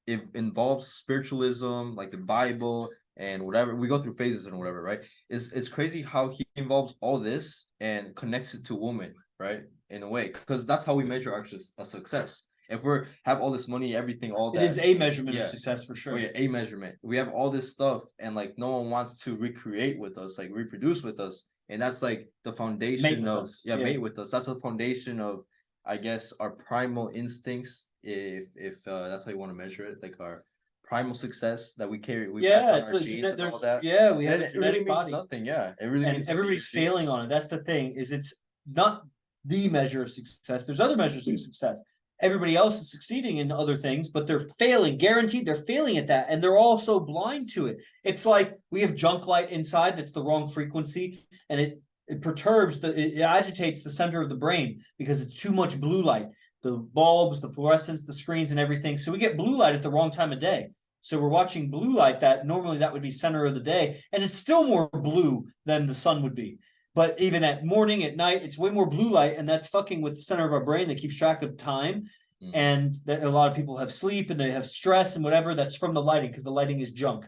involves spiritualism, like the Bible and whatever. We go through phases and whatever, right? It's crazy how he involves all this and connects it to women, right? In a way, because that's how we measure our success. If we have all this money, everything, all that, it is a measurement of success for sure. Oh, yeah, a measurement. We have all this stuff, and no one wants to recreate with us, reproduce with us, and that's the foundation of mate with us. That's the foundation of, I guess, our primal instincts. If that's how you want to measure it, our primal success that we carry, we pass on our genes and all that. Yeah, we have it really means nothing. Yeah, it really means everybody's failing on it. That's the thing. Is it's not the measure of success. There's other measures of success. Everybody else is succeeding in other things, but they're failing, guaranteed they're failing at that. And they're all so blind to it. It's like we have junk light inside that's the wrong frequency. And it perturbs, it agitates the center of the brain because it's too much blue light. The bulbs, the fluorescence, the screens and everything. So we get blue light at the wrong time of day. So we're watching blue light that normally that would be center of the day. And it's still more blue than the sun would be. But even at morning, at night, it's way more blue light, and that's fucking with the center of our brain that keeps track of time. Mm. And that a lot of people have sleep and they have stress and whatever that's from the lighting because the lighting is junk.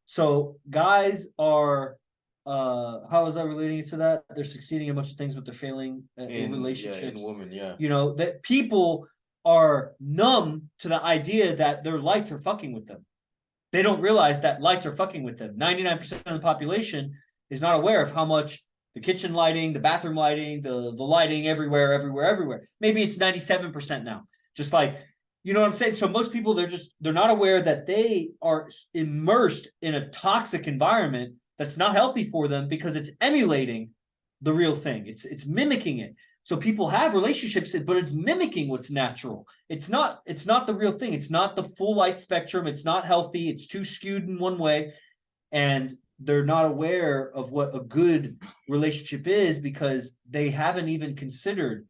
So guys are, how is that relating to that? They're succeeding in a bunch of things, but they're failing in relationships. Yeah, in women, yeah. You know, that people are numb to the idea that their lights are fucking with them. They don't realize that lights are fucking with them. 99% of the population is not aware of how much the kitchen lighting, the bathroom lighting, the lighting everywhere. Maybe it's 97% now. Just you know what I'm saying? So most people, they're not aware that they are immersed in a toxic environment that's not healthy for them because it's emulating the real thing. It's mimicking it. So people have relationships, but it's mimicking what's natural. It's not the real thing. It's not the full light spectrum. It's not healthy. It's too skewed in one way. And they're not aware of what a good relationship is because they haven't even considered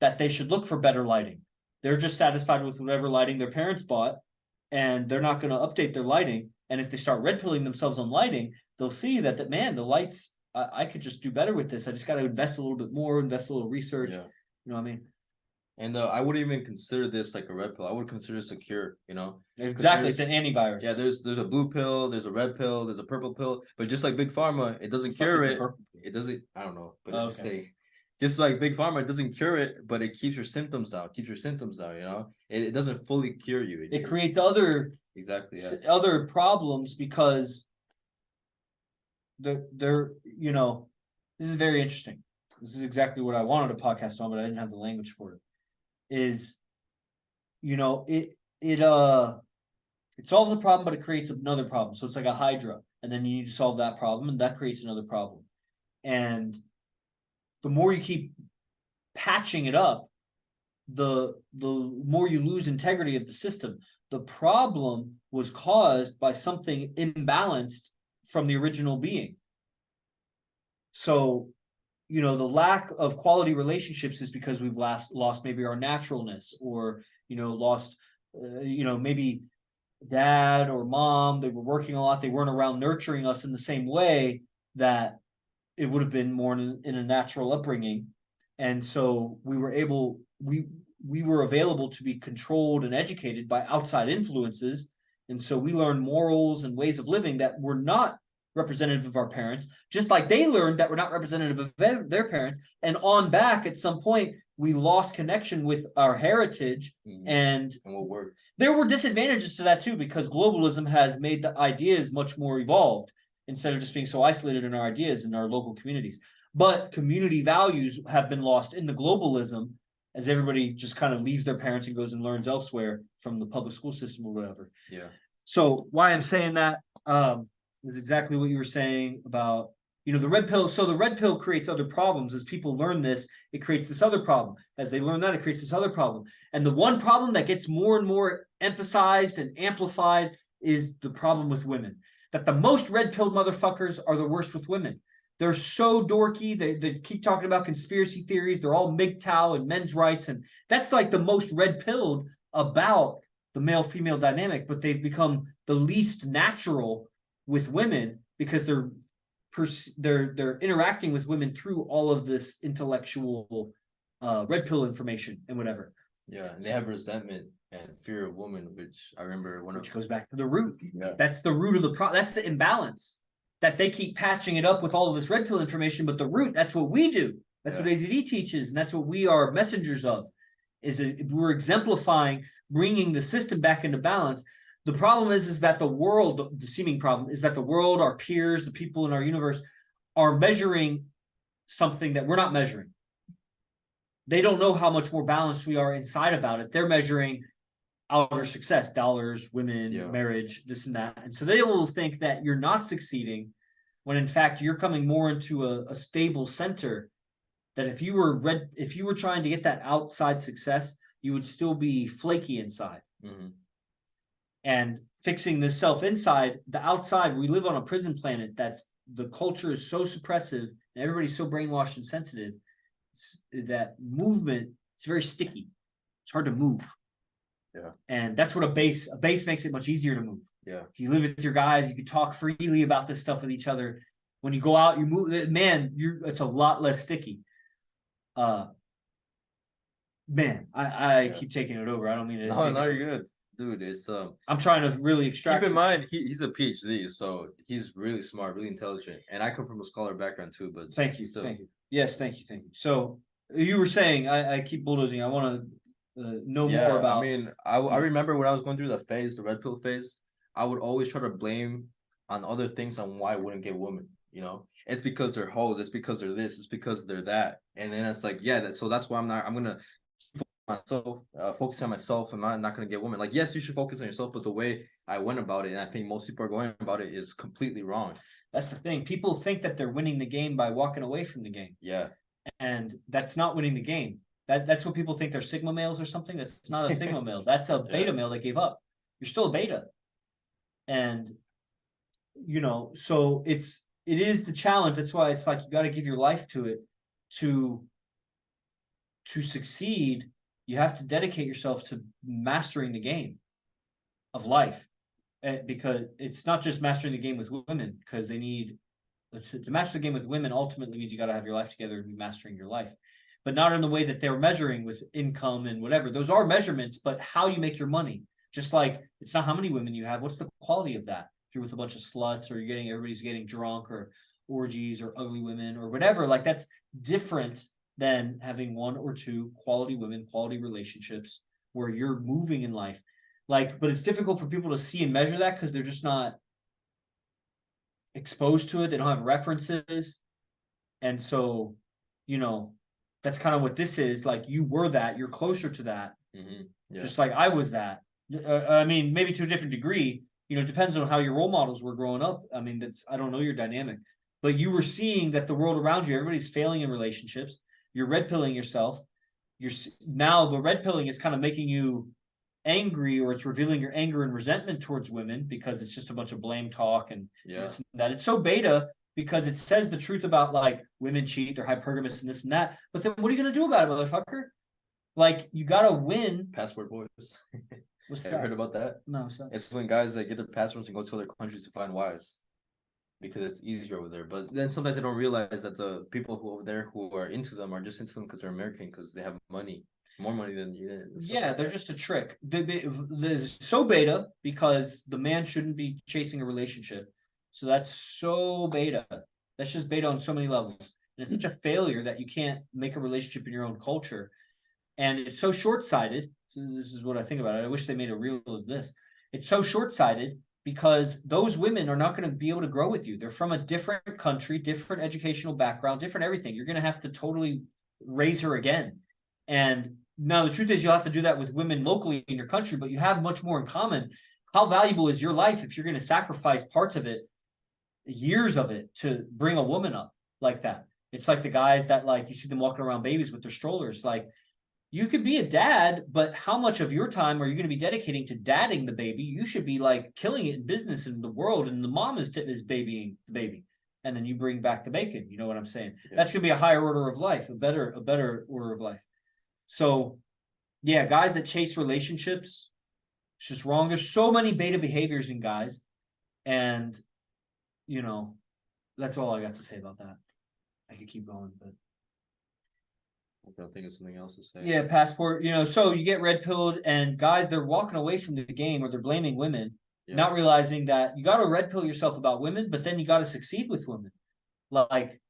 that they should look for better lighting. They're just satisfied with whatever lighting their parents bought, and they're not going to update their lighting. And if they start red pilling themselves on lighting, they'll see that man, the lights, I could just do better with this. I just got to invest a little bit more, invest a little research. Yeah. You know what I mean? And I wouldn't even consider this like a red pill. I would consider this a cure, you know? Exactly. It's an antivirus. Yeah, there's a blue pill, there's a red pill, there's a purple pill, but just like Big Pharma, it doesn't cure it. It doesn't, I don't know, but it's say just like Big Pharma, it doesn't cure it, but it keeps your symptoms down, you know? It doesn't fully cure you. It creates other other problems because they're you know, this is very interesting. This is exactly what I wanted a podcast on, but I didn't have the language for it. Is, you know, it solves a problem, but it creates another problem. So it's like a hydra, and then you need to solve that problem, and that creates another problem. And the more you keep patching it up, the more you lose integrity of the system. The problem was caused by something imbalanced from the original being. So, you know, the lack of quality relationships is because we've lost maybe our naturalness, or, you know, lost, you know, maybe dad or mom, they were working a lot, they weren't around nurturing us in the same way that it would have been more in a natural upbringing. And so we were available to be controlled and educated by outside influences. And so we learned morals and ways of living that were not representative of our parents, just like they learned that were not representative of their parents. And on back, at some point, we lost connection with our heritage. And what worked. There were disadvantages to that too, because globalism has made the ideas much more evolved instead of just being so isolated in our ideas in our local communities. But community values have been lost in the globalism, as everybody just kind of leaves their parents and goes and learns elsewhere from the public school system or whatever. Yeah. So why I'm saying that is exactly what you were saying about, you know, the red pill. So the red pill creates other problems. As people learn this, it creates this other problem. As they learn that, it creates this other problem. And the one problem that gets more and more emphasized and amplified is the problem with women. That the most red pilled motherfuckers are the worst with women. They're so dorky. They keep talking about conspiracy theories. They're all MGTOW and men's rights. And that's like the most red pilled about the male-female dynamic, but they've become the least natural with women because they're interacting with women through all of this intellectual red pill information and whatever. Yeah, and they have resentment and fear of women, which I remember which goes back to the root. Yeah. That's the root of the problem. That's the imbalance. That they keep patching it up with all of this red pill information, but the root, that's what we do. That's what AZD teaches, and that's what we are messengers of, is we're exemplifying, bringing the system back into balance. The problem is that the world, the seeming problem, is that the world, our peers, the people in our universe, are measuring something that we're not measuring. They don't know how much more balanced we are inside about it. They're measuring outer success, dollars, women, marriage, this and that. And so they will think that you're not succeeding when in fact you're coming more into a stable center, that if you were trying to get that outside success, you would still be flaky inside. And fixing the self inside, the outside, we live on a prison planet that's the culture is so suppressive and everybody's so brainwashed and sensitive. That movement, it's very sticky. It's hard to move. Yeah. And that's what a base makes it much easier to move. Yeah. If you live with your guys, you can talk freely about this stuff with each other. When you go out, you move, man, it's a lot less sticky. Man, I keep taking it over. I don't mean it. No, you're good. Dude, it's I'm trying to really extract. Keep in mind, he's a PhD, so he's really smart, really intelligent. And I come from a scholar background too, but thank you. Yes, thank you. So you were saying, I keep bulldozing. I want to know more about. I mean, I remember when I was going through the red pill phase, I would always try to blame on other things on why I wouldn't get women. You know, it's because they're hoes, it's because they're this, it's because they're that. And then it's like, so that's why I'm gonna focus on myself, and I'm not gonna get women. Like, yes, you should focus on yourself, but the way I went about it, and I think most people are going about it, is completely wrong. That's the thing. People think that they're winning the game by walking away from the game. Yeah. And that's not winning the game. That's what people think they're Sigma males or something. That's not a Sigma male. That's a beta male that gave up. You're still a beta. And, you know, so it is the challenge. That's why it's like you got to give your life to it. To succeed, you have to dedicate yourself to mastering the game of life. because it's not just mastering the game with women, because they need to master the game with women ultimately means you got to have your life together and be mastering your life, but not in the way that they're measuring with income and whatever. Those are measurements, but how you make your money. Just like it's not how many women you have, what's the quality of that? If you're with a bunch of sluts, or you're getting everybody's getting drunk, or orgies, or ugly women, or whatever, like that's different than having one or two quality women, quality relationships where you're moving in life. Like, but it's difficult for people to see and measure that because they're just not exposed to it. They don't have references. And so, that's kind of what this is. Like, you were that, you're closer to that. Yeah. Just like I was that. I mean, maybe to a different degree, it depends on how your role models were growing up. I mean, I don't know your dynamic, but you were seeing that the world around you, everybody's failing in relationships. You're red pilling yourself. Now the red pilling is kind of making you angry, or it's revealing your anger and resentment towards women because it's just a bunch of blame talk and that. It's so beta because it says the truth about like women cheat, they're hypergamous and this and that. But then what are you gonna do about it, motherfucker? Like, you gotta win. Passport boys. What's Have you that? heard about that? No, so It's when guys get their passports and go to other countries to find wives because it's easier over there. But then sometimes they don't realize that the people who over there who are into them are just into them because they're American, because they have money, more money than you. yeah, they're just a trick. They're so beta because the man shouldn't be chasing a relationship. So that's so beta. That's just beta on so many levels. And it's such a failure that you can't make a relationship in your own culture. And it's so short-sighted. So this is what I think about it. I wish they made a reel of this. It's so short-sighted because those women are not going to be able to grow with you. They're from a different country, different educational background, different everything. You're going to have to totally raise her again. And now the truth is you'll have to do that with women locally in your country, but you have much more in common. How valuable is your life if you're going to sacrifice parts of it, years of it, to bring a woman up like that? It's like the guys that, like, you see them walking around babies with their strollers. Like, you could be a dad, but how much of your time are you going to be dedicating to dadding the baby? You should be like killing it in business and the world, and the mom is babying the baby, and then you bring back the bacon. You know what I'm saying? Yeah. That's going to be a higher order of life, a better order of life. So, yeah, guys that chase relationships, it's just wrong. There's so many beta behaviors in guys, and that's all I got to say about that. I could keep going, but. I don't think of something else to say. Yeah, passport, so you get red pilled, and guys, they're walking away from the game, or they're blaming women, not realizing that you got to red pill yourself about women, but then you got to succeed with women. Like,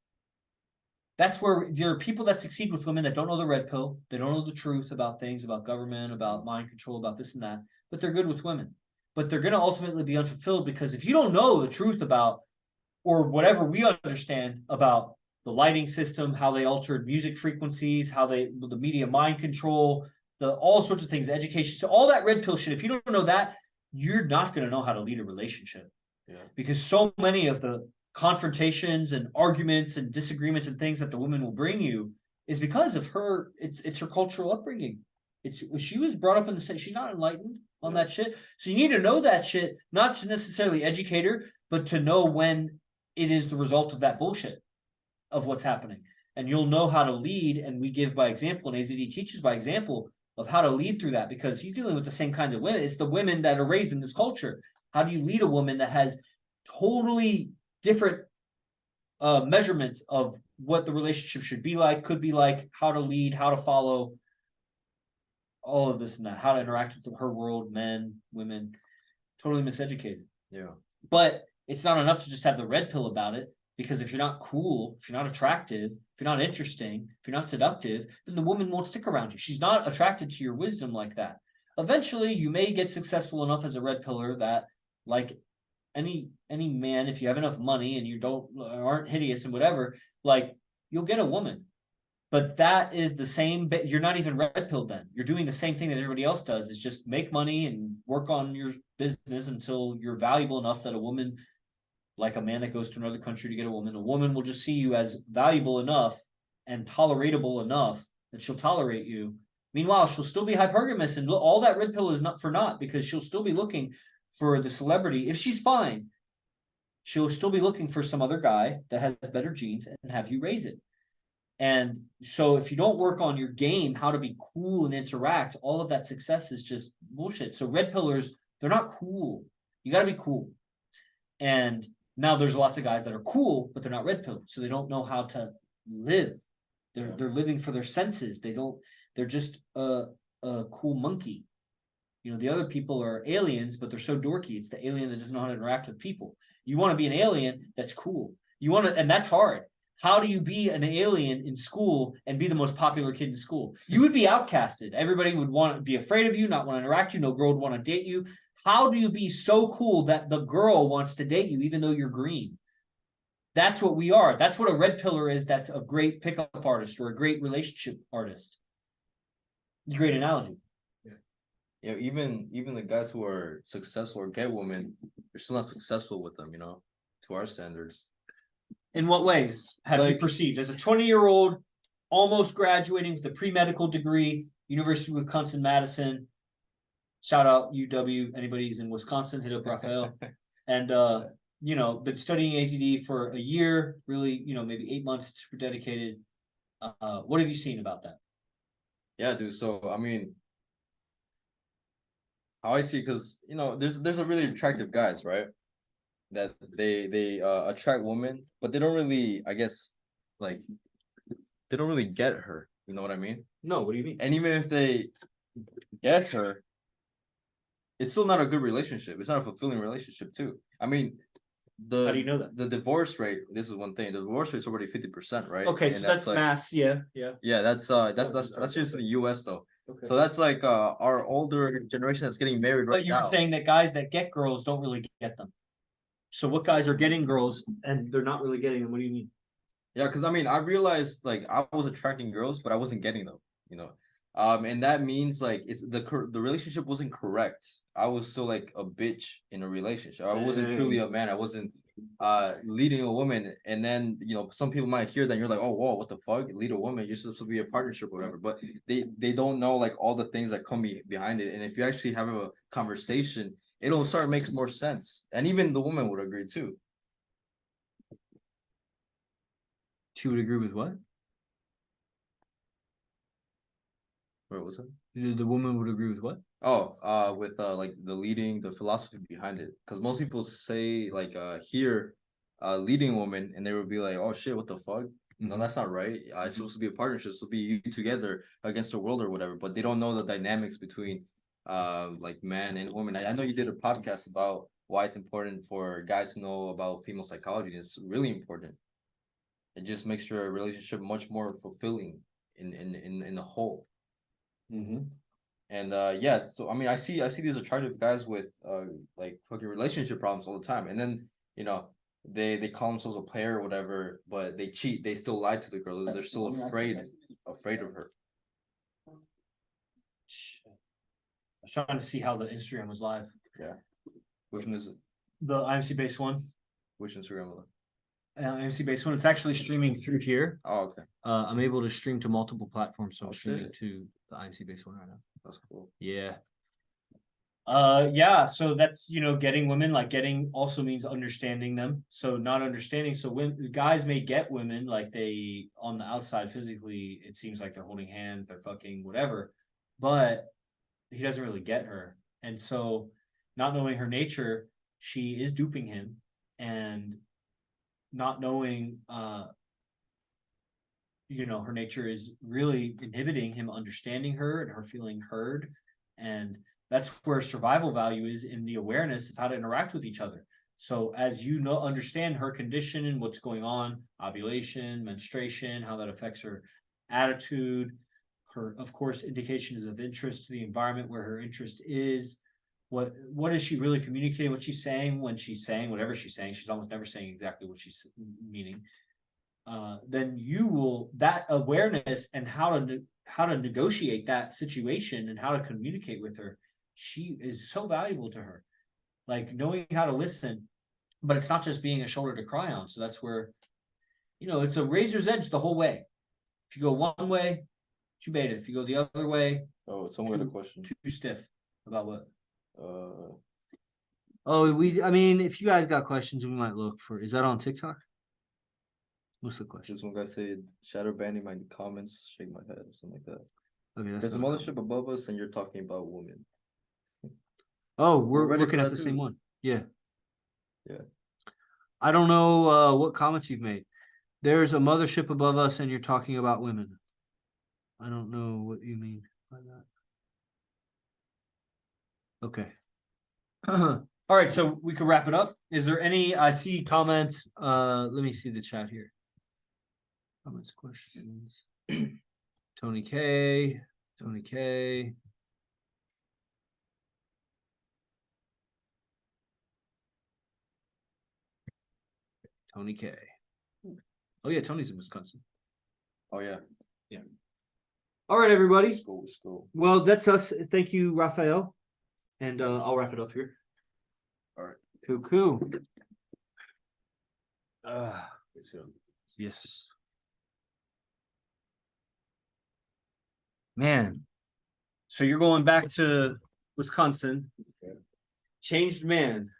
that's where there are people that succeed with women that don't know the red pill. They don't know the truth about things, about government, about mind control, about this and that, but they're good with women. But they're going to ultimately be unfulfilled because if you don't know the truth about, or whatever we understand about, the lighting system, how they altered music frequencies, how the media mind control, all sorts of things, education. So all that red pill shit, if you don't know that, you're not going to know how to lead a relationship. Yeah. Because so many of the confrontations and arguments and disagreements and things that the woman will bring you is because of her, it's her cultural upbringing. She was brought up in the she's not enlightened on that shit. So you need to know that shit, not to necessarily educate her, but to know when it is the result of that bullshit of what's happening. And you'll know how to lead, and we give by example, and AZD teaches by example of how to lead through that, because he's dealing with the same kinds of women. It's the women that are raised in this culture. How do you lead a woman that has totally different measurements of what the relationship should be like, could be like, how to lead, how to follow, all of this and that, how to interact with her world, men, women, totally miseducated. Yeah. But it's not enough to just have the red pill about it. Because if you're not cool, if you're not attractive, if you're not interesting, if you're not seductive, then the woman won't stick around you. She's not attracted to your wisdom like that. Eventually, you may get successful enough as a red pillar that, like any man, if you have enough money and you aren't hideous and whatever, like, you'll get a woman. But that is the same. You're not even red pilled then. You're doing the same thing that everybody else does. Is just make money and work on your business until you're valuable enough that a woman, like a man that goes to another country to get a woman will just see you as valuable enough and toleratable enough that she'll tolerate you. Meanwhile, she'll still be hypergamous, and all that red pill is not for naught, because she'll still be looking for the celebrity. If she's fine, she'll still be looking for some other guy that has better genes and have you raise it. And so if you don't work on your game, how to be cool and interact, all of that success is just bullshit. So red pillars, they're not cool. You got to be cool. And now there's lots of guys that are cool, but they're not red pilled, so they don't know how to live. They're living for their senses. They're just a cool monkey. You know, the other people are aliens, but they're so dorky. It's the alien that doesn't know how to interact with people. You want to be an alien that's cool. And that's hard. How do you be an alien in school and be the most popular kid in school? You would be outcasted. Everybody would want to be afraid of you, not want to interact with you. No girl would want to date you. How do you be so cool that the girl wants to date you, even though you're green? That's what we are. That's what a red pillar is. That's a great pickup artist or a great relationship artist. Great analogy. Yeah, even the guys who are successful or get women, they're still not successful with them, to our standards. In what ways have you perceived as a 20-year-old almost graduating with a pre-medical degree, University of Wisconsin-Madison? Shout out UW. Anybody who's in Wisconsin, hit up Rafael. And been studying AZD for a year, really, maybe 8 months, super dedicated. What have you seen about that? Yeah, dude. So I mean, how I see, because there's a really attractive guys, right? That they attract women, but they don't really, I guess, like, they don't really get her. You know what I mean? No, what do you mean? And even if they get her, it's still not a good relationship. It's not a fulfilling relationship too. I mean, How do you know that? The divorce rate, this is one thing. The divorce rate's already 50%, right? Okay, And so that's like, mass. Yeah. yeah, that's just in the US though. Okay. So that's like our older generation that's getting married right But you're now. saying that guys that get girls don't really get them. So what guys are getting girls and they're not really getting them? What do you mean? Yeah, because I mean, I realized like I was attracting girls, but I wasn't getting them. And that means like it's the relationship wasn't correct. I was still like a bitch in a relationship. I wasn't truly a man. I wasn't leading a woman. And then some people might hear that and you're like, oh whoa, what the fuck? Lead a woman, you're supposed to be a partnership or whatever. But they don't know like all the things that come behind it. And if you actually have a conversation, it'll start makes more sense. And even the woman would agree too. She would agree with what? Wait, what's that? The woman would agree with what? Oh, with like the philosophy behind it. Because most people say like here, leading woman, and they would be like, oh shit, what the fuck? No, that's not right. It's supposed to be a partnership. It's supposed to be you together against the world or whatever. But they don't know the dynamics between like man and woman. I know you did a podcast about why it's important for guys to know about female psychology. It's really important. It just makes your relationship much more fulfilling in the whole. Mm-hmm. And yeah, so I mean, I see these attractive guys with like fucking relationship problems all the time, and then they call themselves a player or whatever, but they cheat. They still lie to the girl. They're still afraid of her. I was trying to see how the Instagram was live. Yeah, which one is it? The IMC Base One. Which Instagram? IMC Base One. It's actually streaming through here. Oh, okay. I'm able to stream to multiple platforms, so I'm streaming shit. to the IMC Base One right now. That's cool. Yeah. Yeah, so that's getting women, like getting also means understanding them. So not understanding, so when guys may get women, like they on the outside physically it seems like they're holding hands, they're fucking whatever, but he doesn't really get her. And so not knowing her nature, she is duping him, and not knowing her nature is really inhibiting him understanding her and her feeling heard. And that's where survival value is, in the awareness of how to interact with each other. So as understand her condition and what's going on, ovulation, menstruation, how that affects her attitude, her, of course, indications of interest to the environment where her interest is. What is she really communicating? What she's saying when she's saying whatever she's saying? She's almost never saying exactly what she's meaning. Then you will, that awareness and how to negotiate that situation and how to communicate with her, she is so valuable to her. Like knowing how to listen, but it's not just being a shoulder to cry on. So that's where, it's a razor's edge the whole way. If you go one way, too beta. If you go the other way, Oh, it's somewhere the question. too stiff. About what? Uh, if you guys got questions, we might look for. Is that on TikTok? What's the question? Just one guy said shadow banning my comments, shake my head or something like that. Okay, that's There's a not a mothership above us, and you're talking about women. Oh, we're ready looking for at that the same too. one. Yeah. Yeah. I don't know what comments you've made. There's a mothership above us and you're talking about women. I don't know what you mean by that. Okay. All right, so we can wrap it up. Is there any I see comments? Let me see the chat here. Comments, questions. Tony K. Tony K. Tony K. Oh yeah, Tony's in Wisconsin. Oh yeah. All right, everybody. School. Well, that's us. Thank you, Rafael. And I'll wrap it up here. All right. Cool. Yes. Man. So you're going back to Wisconsin. Yeah. Changed man.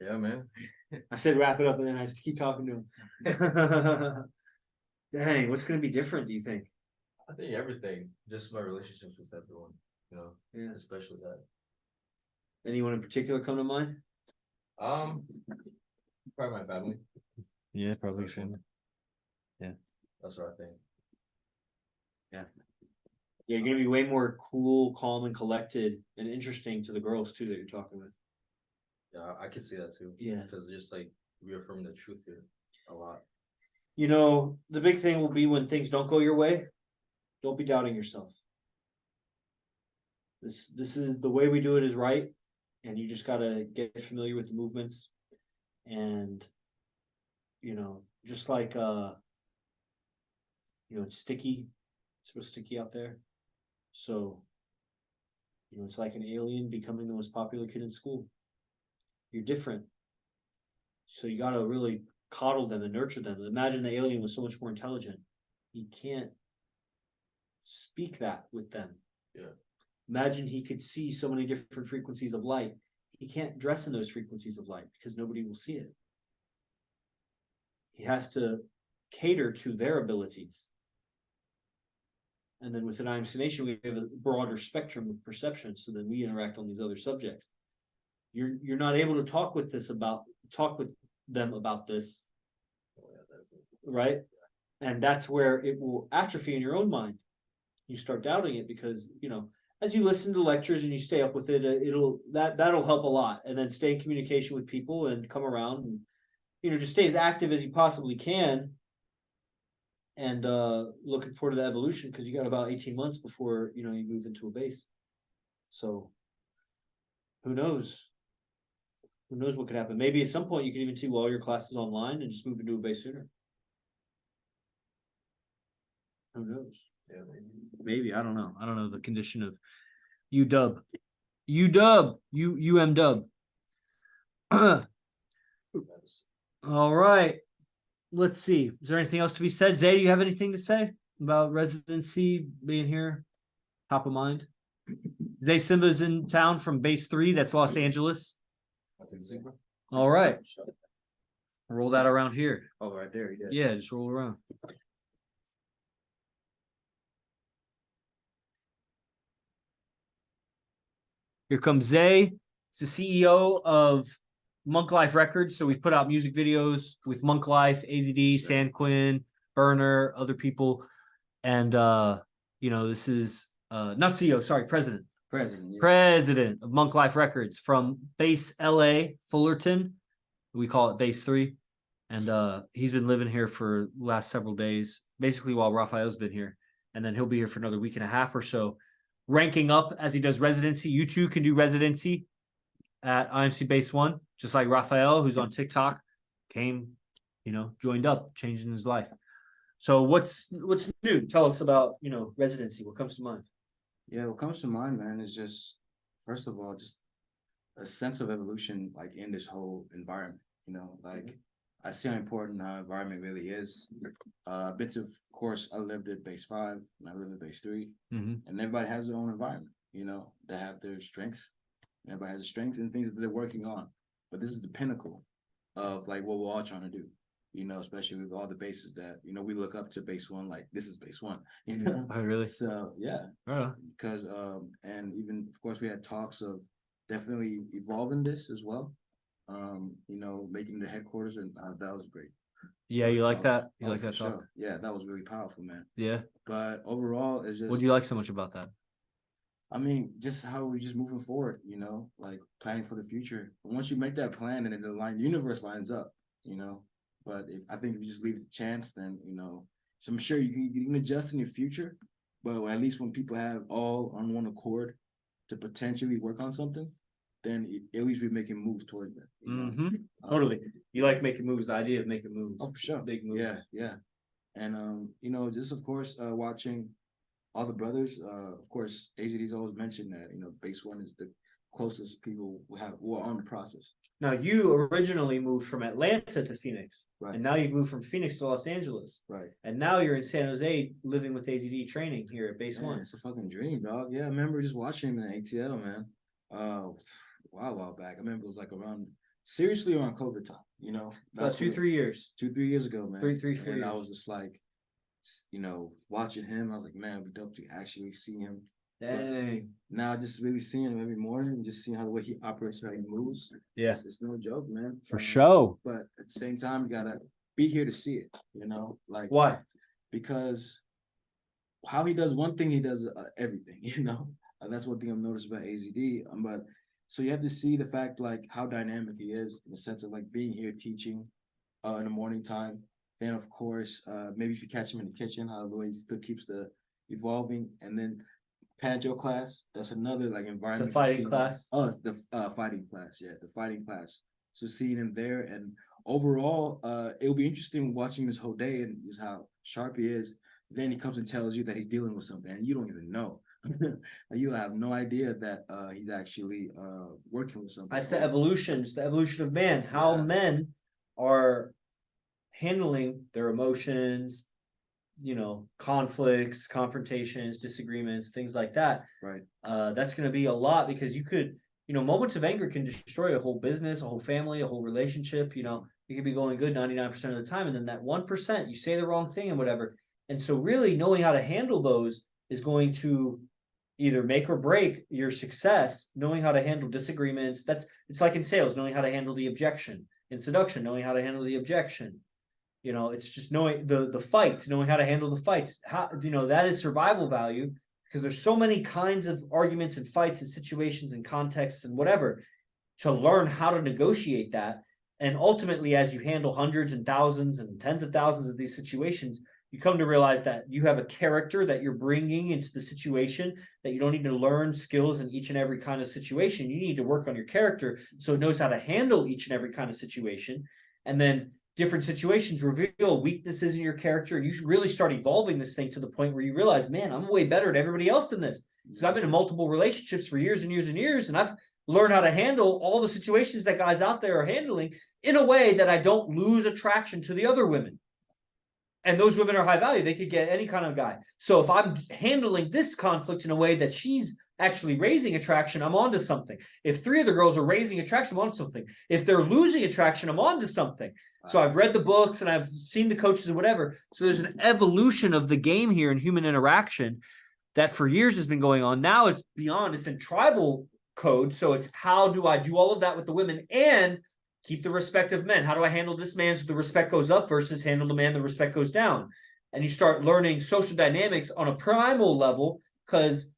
Yeah, man. I said wrap it up and then I just keep talking to him. Dang, what's gonna be different, do you think? I think everything, just my relationships with everyone, you know, Yeah. especially that. Anyone in particular come to mind? Probably my family. Yeah, probably family. That's what I think. Yeah, you're gonna be way more cool, calm, and collected and interesting to the girls too that you're talking with. Yeah, I can see that too. Yeah. Because just like reaffirming the truth here a lot. You know, the big thing will be when things don't go your way, don't be doubting yourself. This is the way we do it is right, and you just gotta get familiar with the movements, and you know, just like it's sticky, it's real sticky out there. So, it's like an alien becoming the most popular kid in school. You're different. So you gotta really coddle them and nurture them. Imagine the alien was so much more intelligent. He can't speak that with them. Yeah. Imagine he could see so many different frequencies of light. He can't dress in those frequencies of light because nobody will see it. He has to cater to their abilities. And then within IMC Nation, we have a broader spectrum of perception, so then we interact on these other subjects. You're not able to talk with them about this, right? And that's where it will atrophy in your own mind. You start doubting it because, as you listen to lectures and you stay up with it, that'll help a lot. And then stay in communication with people and come around and, just stay as active as you possibly can. And looking forward to the evolution because you got about 18 months before, you move into a base. So who knows? Who knows what could happen? Maybe at some point you can even see all your classes online and just move into a base sooner. Who knows? Yeah, Maybe. I don't know. I don't know the condition of UW. UM All right. Let's see. Is there anything else to be said? Zay, do you have anything to say about residency being here? Top of mind? Zay Simba's in town from base 3. That's Los Angeles. I think Simba. All right. Roll that around here. Oh, right there. Yeah. Yeah, just roll around. Here comes Zay. He's the CEO of Monk Life Records. So we've put out music videos with Monk Life, AZD, San Quinn, Burner, other people. And this is not CEO, sorry, president. President of Monk Life Records from base LA, Fullerton. We call it base 3. And he's been living here for the last several days, basically while Rafael's been here. And then he'll be here for another week and a half or so, ranking up as he does residency. You too can do residency at IMC Base One, just like Rafael, who's on TikTok, came, joined up, changing his life. So what's new? Tell us about, residency. What comes to mind? Yeah, what comes to mind, man, is just, first of all, just a sense of evolution, like in this whole environment, I see how important our environment really is. I've been to, of course, I lived at base 5 and I live at base 3, and everybody has their own environment, they have their strengths. Everybody has a strength and things that they're working on. But this is the pinnacle of like what we're all trying to do, especially with all the bases that, we look up to base 1, like this is base 1, Oh, really? So, yeah. Because, and even, of course, we had talks of definitely evolving this as well. you know, making the headquarters, and that was great. Yeah, you like that? You Oh, like for that talk? sure. Yeah, that was really powerful, man. Yeah. But overall, it's just What do you like so much about that? I mean, just how we just moving forward, you know, like planning for the future. But once you make that plan and then the universe lines up, you know. But I think if you just leave it to chance, then you know, so I'm sure you can adjust in your future, but at least when people have all on one accord to potentially work on something, then at least we're making moves toward that. You know? Mm-hmm. Totally. You like making moves, the idea of making moves. Oh, for sure. Big moves. Yeah. And you know, just of course, watching all the brothers, of course, AZD's always mentioned that, you know, Base One is the closest people who are on the process. Now, you originally moved from Atlanta to Phoenix, Right. and now you've moved from Phoenix to Los Angeles, Right. and now you're in San Jose living with AZD training here at Base Man, One. it's a fucking dream, dog. Yeah, I remember just watching him in ATL, man. While back. I remember it was like seriously around COVID time, you know. About 3 years. 2-3 years ago, man. 4 And I years. was just like, you know, watching him. I was like, man, it'd be dope to actually see him. Dang. Now just really seeing him every morning and just seeing how the way he operates, how he moves. Yeah. It's no joke, man. For sure. But at the same time, you gotta be here to see it, you know, like Why? because how he does one thing, he does everything, you know. That's one thing I've noticed about AZD. But so you have to see the fact like how dynamic he is in the sense of like being here teaching in the morning time. Then of course, maybe if you catch him in the kitchen, how the way he still keeps the evolving, and then Panjo class, that's another like environment. It's a fighting for class. Oh, it's the fighting class, yeah, the fighting class. So seeing him there, and overall, it'll be interesting watching his whole day and just how sharp he is. Then he comes and tells you that he's dealing with something, and you don't even know. You have no idea that he's actually working with something. That's the evolution. It's the evolution of man. How Yeah. men are handling their emotions, you know, conflicts, confrontations, disagreements, things like that. Right. That's going to be a lot because you could, you know, moments of anger can destroy a whole business, a whole family, a whole relationship. You know, you could be going good 99% of the time, and then that 1%, you say the wrong thing and whatever. And so, really, knowing how to handle those is going to either make or break your success. Knowing how to handle disagreements. It's like in sales, knowing how to handle the objection. In seduction, knowing how to handle the objection. You know, it's just knowing the fights, knowing how to handle the fights. How, you know, that is survival value because there's so many kinds of arguments and fights and situations and contexts and whatever to learn how to negotiate that. And ultimately, as you handle hundreds and thousands and tens of thousands of these situations, you come to realize that you have a character that you're bringing into the situation, that you don't need to learn skills in each and every kind of situation. You need to work on your character so it knows how to handle each and every kind of situation. And then different situations reveal weaknesses in your character, and you should really start evolving this thing to the point where you realize, man, I'm way better than everybody else than this. Because I've been in multiple relationships for years and years and years, and I've learned how to handle all the situations that guys out there are handling in a way that I don't lose attraction to the other women. And those women are high value. They could get any kind of guy. So if I'm handling this conflict in a way that she's actually raising attraction, I'm onto something. If 3 of the girls are raising attraction, I'm onto something. If they're losing attraction, I'm onto something. So I've read the books and I've seen the coaches and whatever. So there's an evolution of the game here in human interaction that for years has been going on. Now it's beyond, it's in tribal code. So it's how do I do all of that with the women and keep the respect of men? How do I handle this man so the respect goes up versus handle the man, the respect goes down? And you start learning social dynamics on a primal level because,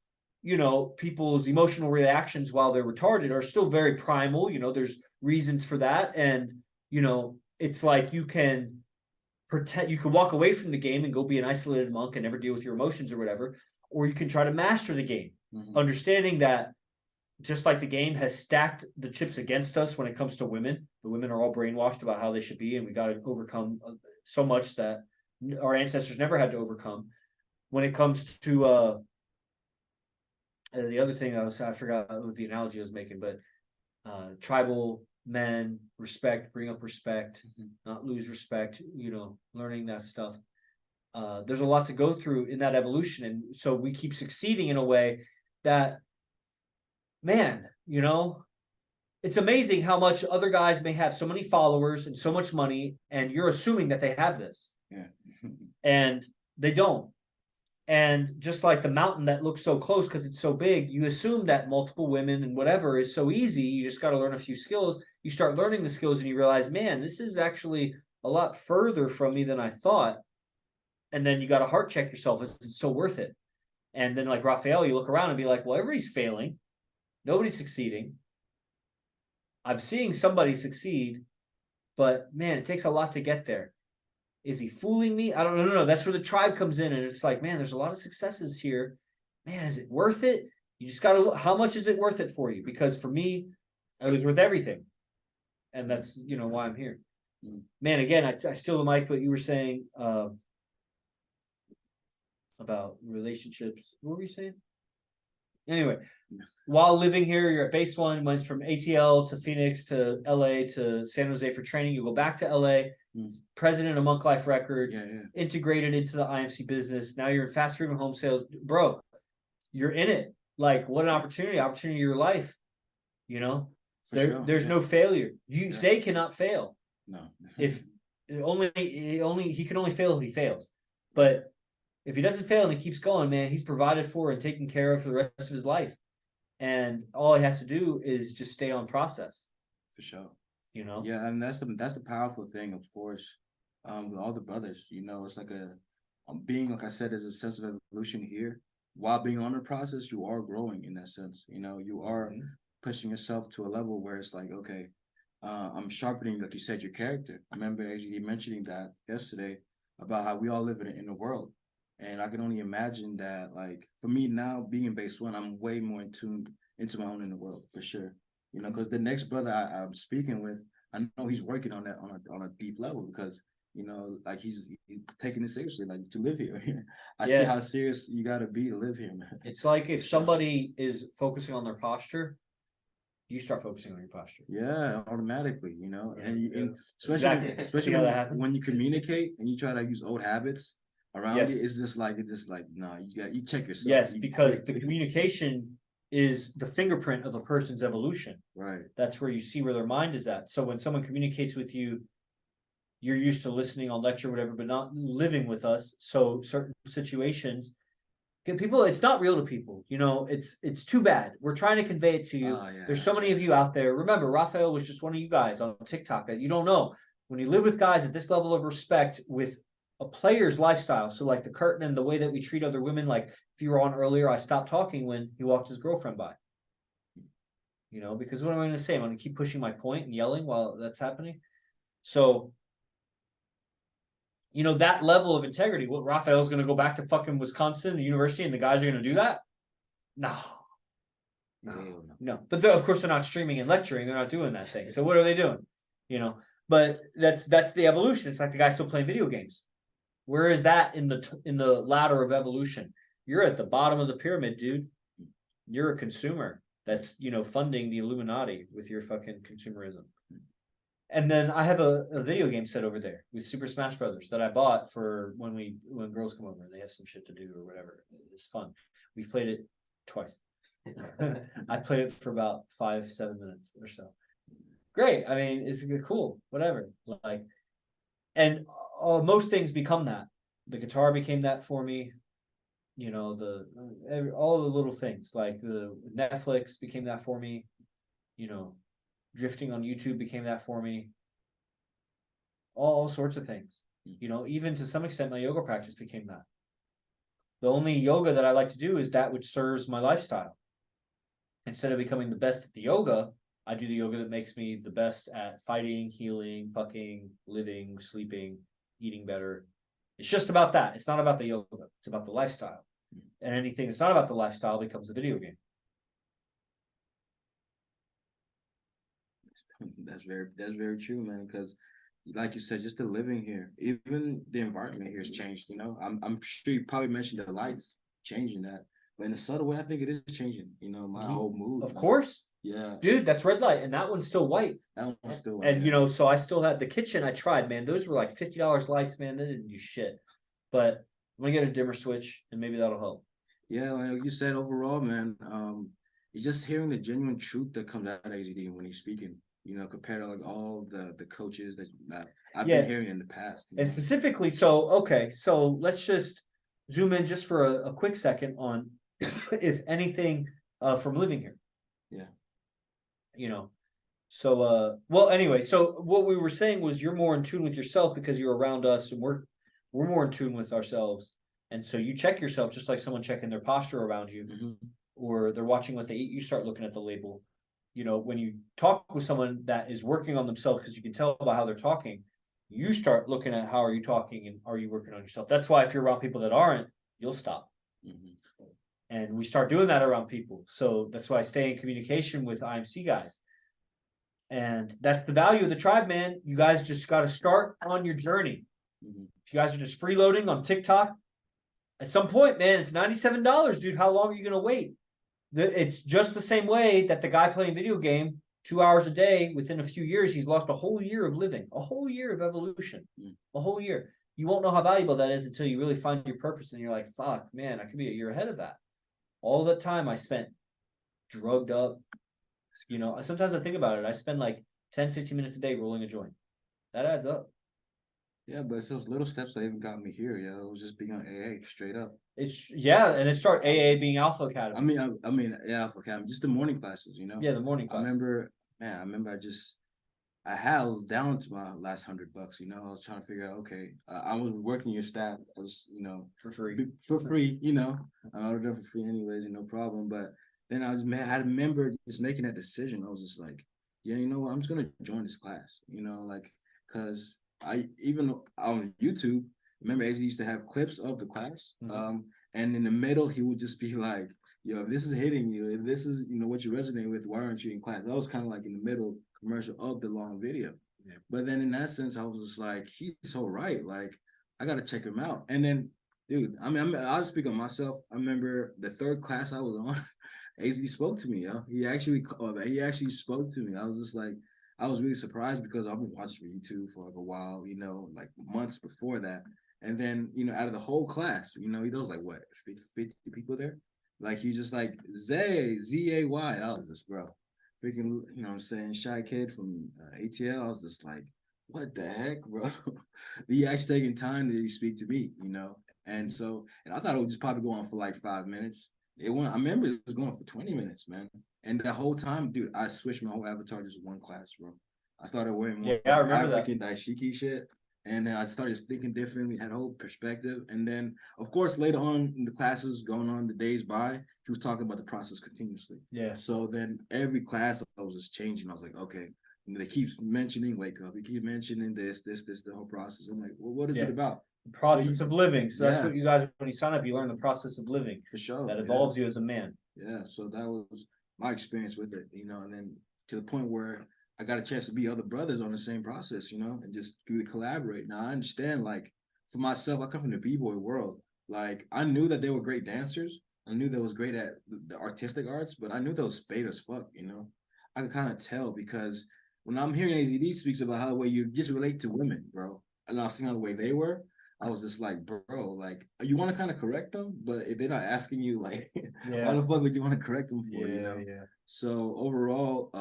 you know, people's emotional reactions while they're retarded are still very primal. You know, there's reasons for that. And, you know, it's like you can walk away from the game and go be an isolated monk and never deal with your emotions or whatever, or you can try to master the game, understanding that just like the game has stacked the chips against us when it comes to women, the women are all brainwashed about how they should be, and we got to overcome so much that our ancestors never had to overcome. When it comes to the other thing I forgot what the analogy I was making, but tribal men, respect, bring up respect, not lose respect, you know, learning that stuff. There's a lot to go through in that evolution. And so we keep succeeding in a way that, man, you know, it's amazing how much other guys may have so many followers and so much money, and you're assuming that they have this. Yeah. And they don't. And just like the mountain that looks so close because it's so big, you assume that multiple women and whatever is so easy. You just got to learn a few skills. you start learning the skills and you realize, man, this is actually a lot further from me than I thought. And then you got to heart check yourself. Is it still worth it? And then like Rafael, you look around and be like, well, everybody's failing. Nobody's succeeding. I'm seeing somebody succeed, but man, it takes a lot to get there. Is he fooling me? I don't know. No. That's where the tribe comes in. And it's like, man, there's a lot of successes here. Man, is it worth it? You just got to look, how much is it worth it for you? Because for me, it was worth everything. And that's, why I'm here. Man, again, I steal the mic, what you were saying about relationships. What were you saying? Anyway, while living here, you're at Base One, went from ATL to Phoenix to LA to San Jose for training. You go back to LA, president of Monk Life Records, integrated into the IMC business. Now you're in fast food and home sales. Bro, you're in it. Like, what an opportunity of your life. There's no failure. Zay cannot fail. No. If he can only fail if he fails. But if he doesn't fail and he keeps going, man, he's provided for and taken care of for the rest of his life. And all he has to do is just stay on process. For sure. Yeah, and that's the powerful thing, of course. With all the brothers, it's like being, like I said, there's a sense of evolution here. While being on the process, you are growing in that sense. You are pushing yourself to a level where it's like, okay, I'm sharpening, like you said, your character. I remember actually mentioning that yesterday about how we all live in the world. And I can only imagine that, like, for me now, being in Base One, I'm way more in tune into my own inner world, for sure. Because the next brother I'm speaking with, I know he's working on that on a deep level because, like he's taking it seriously, like to live here. I see how serious you got to be to live here, man. It's like if somebody is focusing on their posture, you start focusing on your posture. Yeah, automatically, and Exactly. especially when you communicate and you try to use old habits around you, it's just like no, you check yourself. Yes, because the communication is the fingerprint of a person's evolution. Right. That's where you see where their mind is at. So when someone communicates with you, you're used to listening on lecture, whatever, but not living with us. So certain situations, people, it's not real to people. It's too bad. We're trying to convey it to you. There's so many of you out there. Remember, Rafael was just one of you guys on TikTok that you don't know. When you live with guys at this level of respect with a player's lifestyle, so like the curtain and the way that we treat other women, like if you were on earlier, I stopped talking when he walked his girlfriend by. Because what am I going to say? I'm going to keep pushing my point and yelling while that's happening. So, that level of integrity. What, Rafael's going to go back to fucking Wisconsin, the university, and the guys are going to do that? No. But of course, they're not streaming and lecturing. They're not doing that thing. So what are they doing? But that's the evolution. It's like the guy still playing video games. Where is that in the ladder of evolution? You're at the bottom of the pyramid, dude. You're a consumer that's funding the Illuminati with your fucking consumerism. And then I have a video game set over there with Super Smash Brothers that I bought for when girls come over and they have some shit to do or whatever. It's fun. We've played it twice. I played it for about 5-7 minutes or so. Great. I mean, it's cool. Whatever. Like, and most things become that. The guitar became that for me. All the little things like the Netflix became that for me. Drifting on YouTube became that for me. All sorts of things. Even to some extent, my yoga practice became that. The only yoga that I like to do is that which serves my lifestyle. Instead of becoming the best at the yoga, I do the yoga that makes me the best at fighting, healing, fucking, living, sleeping, eating better. It's just about that. It's not about the yoga. It's about the lifestyle. And anything that's not about the lifestyle becomes a video game. That's very true, man. Because, like you said, just the living here, even the environment here has changed. I'm sure you probably mentioned the lights changing that, but in a subtle way, I think it is changing. My whole mood. Of course. Yeah, dude, that's red light, and that one's still white. That one's still white. And so I still had the kitchen. I tried, man. Those were like $50 lights, man. They didn't do shit. But I'm gonna get a dimmer switch, and maybe that'll help. Yeah, like you said, overall, man, you're just hearing the genuine truth that comes out of AZD when he's speaking. Compared to like all the coaches that I've been hearing in the past. And specifically, so let's just zoom in just for a quick second on, if anything, from living here. Yeah. So well anyway, so what we were saying was you're more in tune with yourself because you're around us and we're more in tune with ourselves. And so you check yourself just like someone checking their posture around you, Mhm. or they're watching what they eat, you start looking at the label. You know, when you talk with someone that is working on themselves, because you can tell by how they're talking, you start looking at how are you talking and are you working on yourself. That's why if you're around people that aren't, you'll stop. Mhm. And we start doing that around people. So that's why I stay in communication with IMC guys. And that's the value of the tribe, man. You guys just got to start on your journey. Mhm. If you guys are just freeloading on TikTok, at some point, man, it's $97, dude. How long are you gonna wait? It's just the same way that the guy playing video game 2 hours a day, within a few years, he's lost a whole year of living, a whole year of evolution, a whole year. You won't know how valuable that is until you really find your purpose and you're like, fuck, man, I could be a year ahead of that. All the time I spent drugged up, you know, sometimes I think about it. I spend like 10, 15 minutes a day rolling a joint. That adds up. Yeah, but it's those little steps that even got me here. Yeah, it was just being on AA straight up. It's yeah, and it start AA being Alpha Academy. I mean, yeah, okay, just the morning classes, you know. Yeah, the morning I classes. remember, man. I remember. I was down to my last $100. You know, I was trying to figure out. Okay, I was working your staff as you know for free. For free. You know, I would have done for free anyways, and no problem. But then I remember just making that decision. I was just like, yeah, you know what? I'm just gonna join this class. You know, like, cause even on YouTube, remember AZ used to have clips of the class. And in the middle, he would just be like, yo, if this is hitting you, if this is, you know, what you resonate with, why aren't you in class? That was kind of like in the middle commercial of the long video. Yeah. But then in that sense, I was just like, he's so right. Like, I got to check him out. And then, dude, I'll just speak on myself. I remember the third class I was on, AZ spoke to me, yo. He actually spoke to me. I was just like, I was really surprised because I've been watching YouTube for like a while, you know, like months before that. And then, you know, out of the whole class, you know, he knows like what, 50 people there? Like he's just like Z-A-Y. I was just, bro, freaking, you know what I'm saying, shy kid from ATL. I was just like, what the heck, bro? He actually taking time to speak to me, you know? And so, and I thought it would just probably go on for like 5 minutes. It went, I remember it was going for 20 minutes, man. And the whole time, dude, I switched my whole avatar just one class, bro. I started wearing more I remember African daishiki shit. And then I started thinking differently, had a whole perspective. And then, of course, later on in the classes, going on the days by, he was talking about the process continuously. Yeah. So then every class I was just changing. I was like, okay. And they keep mentioning wake up. He keep mentioning this, the whole process. I'm like, well, what is it about? The process of living. So that's Yeah. what you guys, when you sign up, you learn the process of living. For sure. That evolves you as a man. Yeah. So that was my experience with it, you know, and then to the point where I got a chance to be other brothers on the same process, you know, and just really collaborate. Now I understand, like, for myself, I come from the b-boy world. Like, I knew that they were great dancers. I knew they was great at the artistic arts, but I knew they was spade as fuck, you know. I could kind of tell because when I'm hearing AZD speaks about how the way you just relate to women, bro, and I was seeing how the way they were, I was just like, bro, like, you want to kind of correct them, but if they're not asking you, like, why the fuck would you want to correct them for, you know? Yeah. So overall,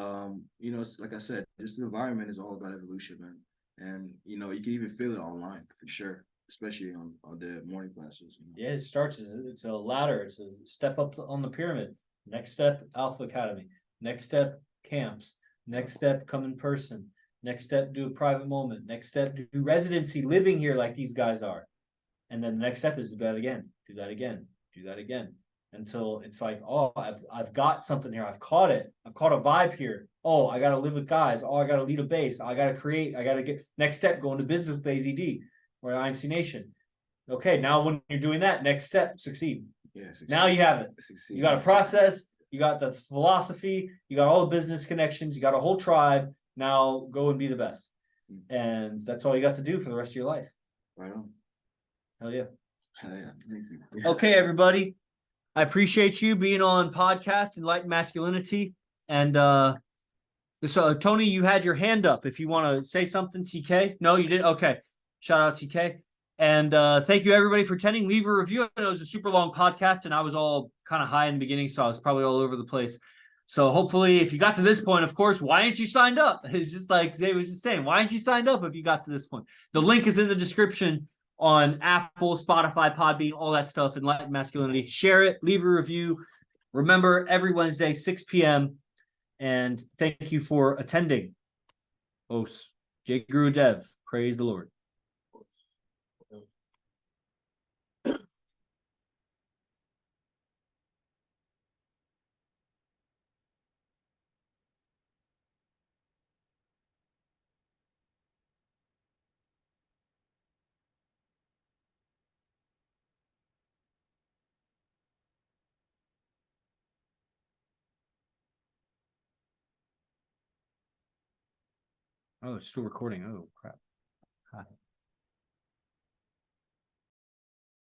you know, like I said, this environment is all about evolution, man. And, you know, you can even feel it online for sure, especially on the morning classes. You know? Yeah, it starts as it's a ladder. It's a step up on the pyramid. Next step, Alpha Academy. Next step, camps. Next step, come in person. Next step, do a private moment. Next step, do residency, living here like these guys are. And then the next step is do that again, do that again, do that again. Until it's like, oh, I've got something here. I've caught it. I've caught a vibe here. Oh, I got to live with guys. Oh, I got to lead a base. I got to create. I got to get next step, go into business with AZD or IMC Nation. Okay, now when you're doing that, next step, succeed. Yeah. Succeed. Now you have it. Succeed. You got a process. You got the philosophy. You got all the business connections. You got a whole tribe. Now go and be the best. And that's all you got to do for the rest of your life. Right on. Hell yeah. Hell yeah. Thank you. Okay, everybody. I appreciate you being on podcast Enlightened Masculinity. And so Tony, you had your hand up. If you want to say something, TK. No, you didn't. Okay. Shout out TK. And thank you everybody for attending. Leave a review. I know it was a super long podcast and I was all kind of high in the beginning, so I was probably all over the place. So hopefully if you got to this point, of course, why aren't you signed up? It's just like Zay was just saying, why aren't you signed up if you got to this point? The link is in the description on Apple, Spotify, Podbean, all that stuff, Enlightened Masculinity. Share it, leave a review. Remember, every Wednesday, 6 p.m. And thank you for attending. Os. J. Guru Dev. Praise the Lord. Oh, it's still recording. Oh, crap. Hi.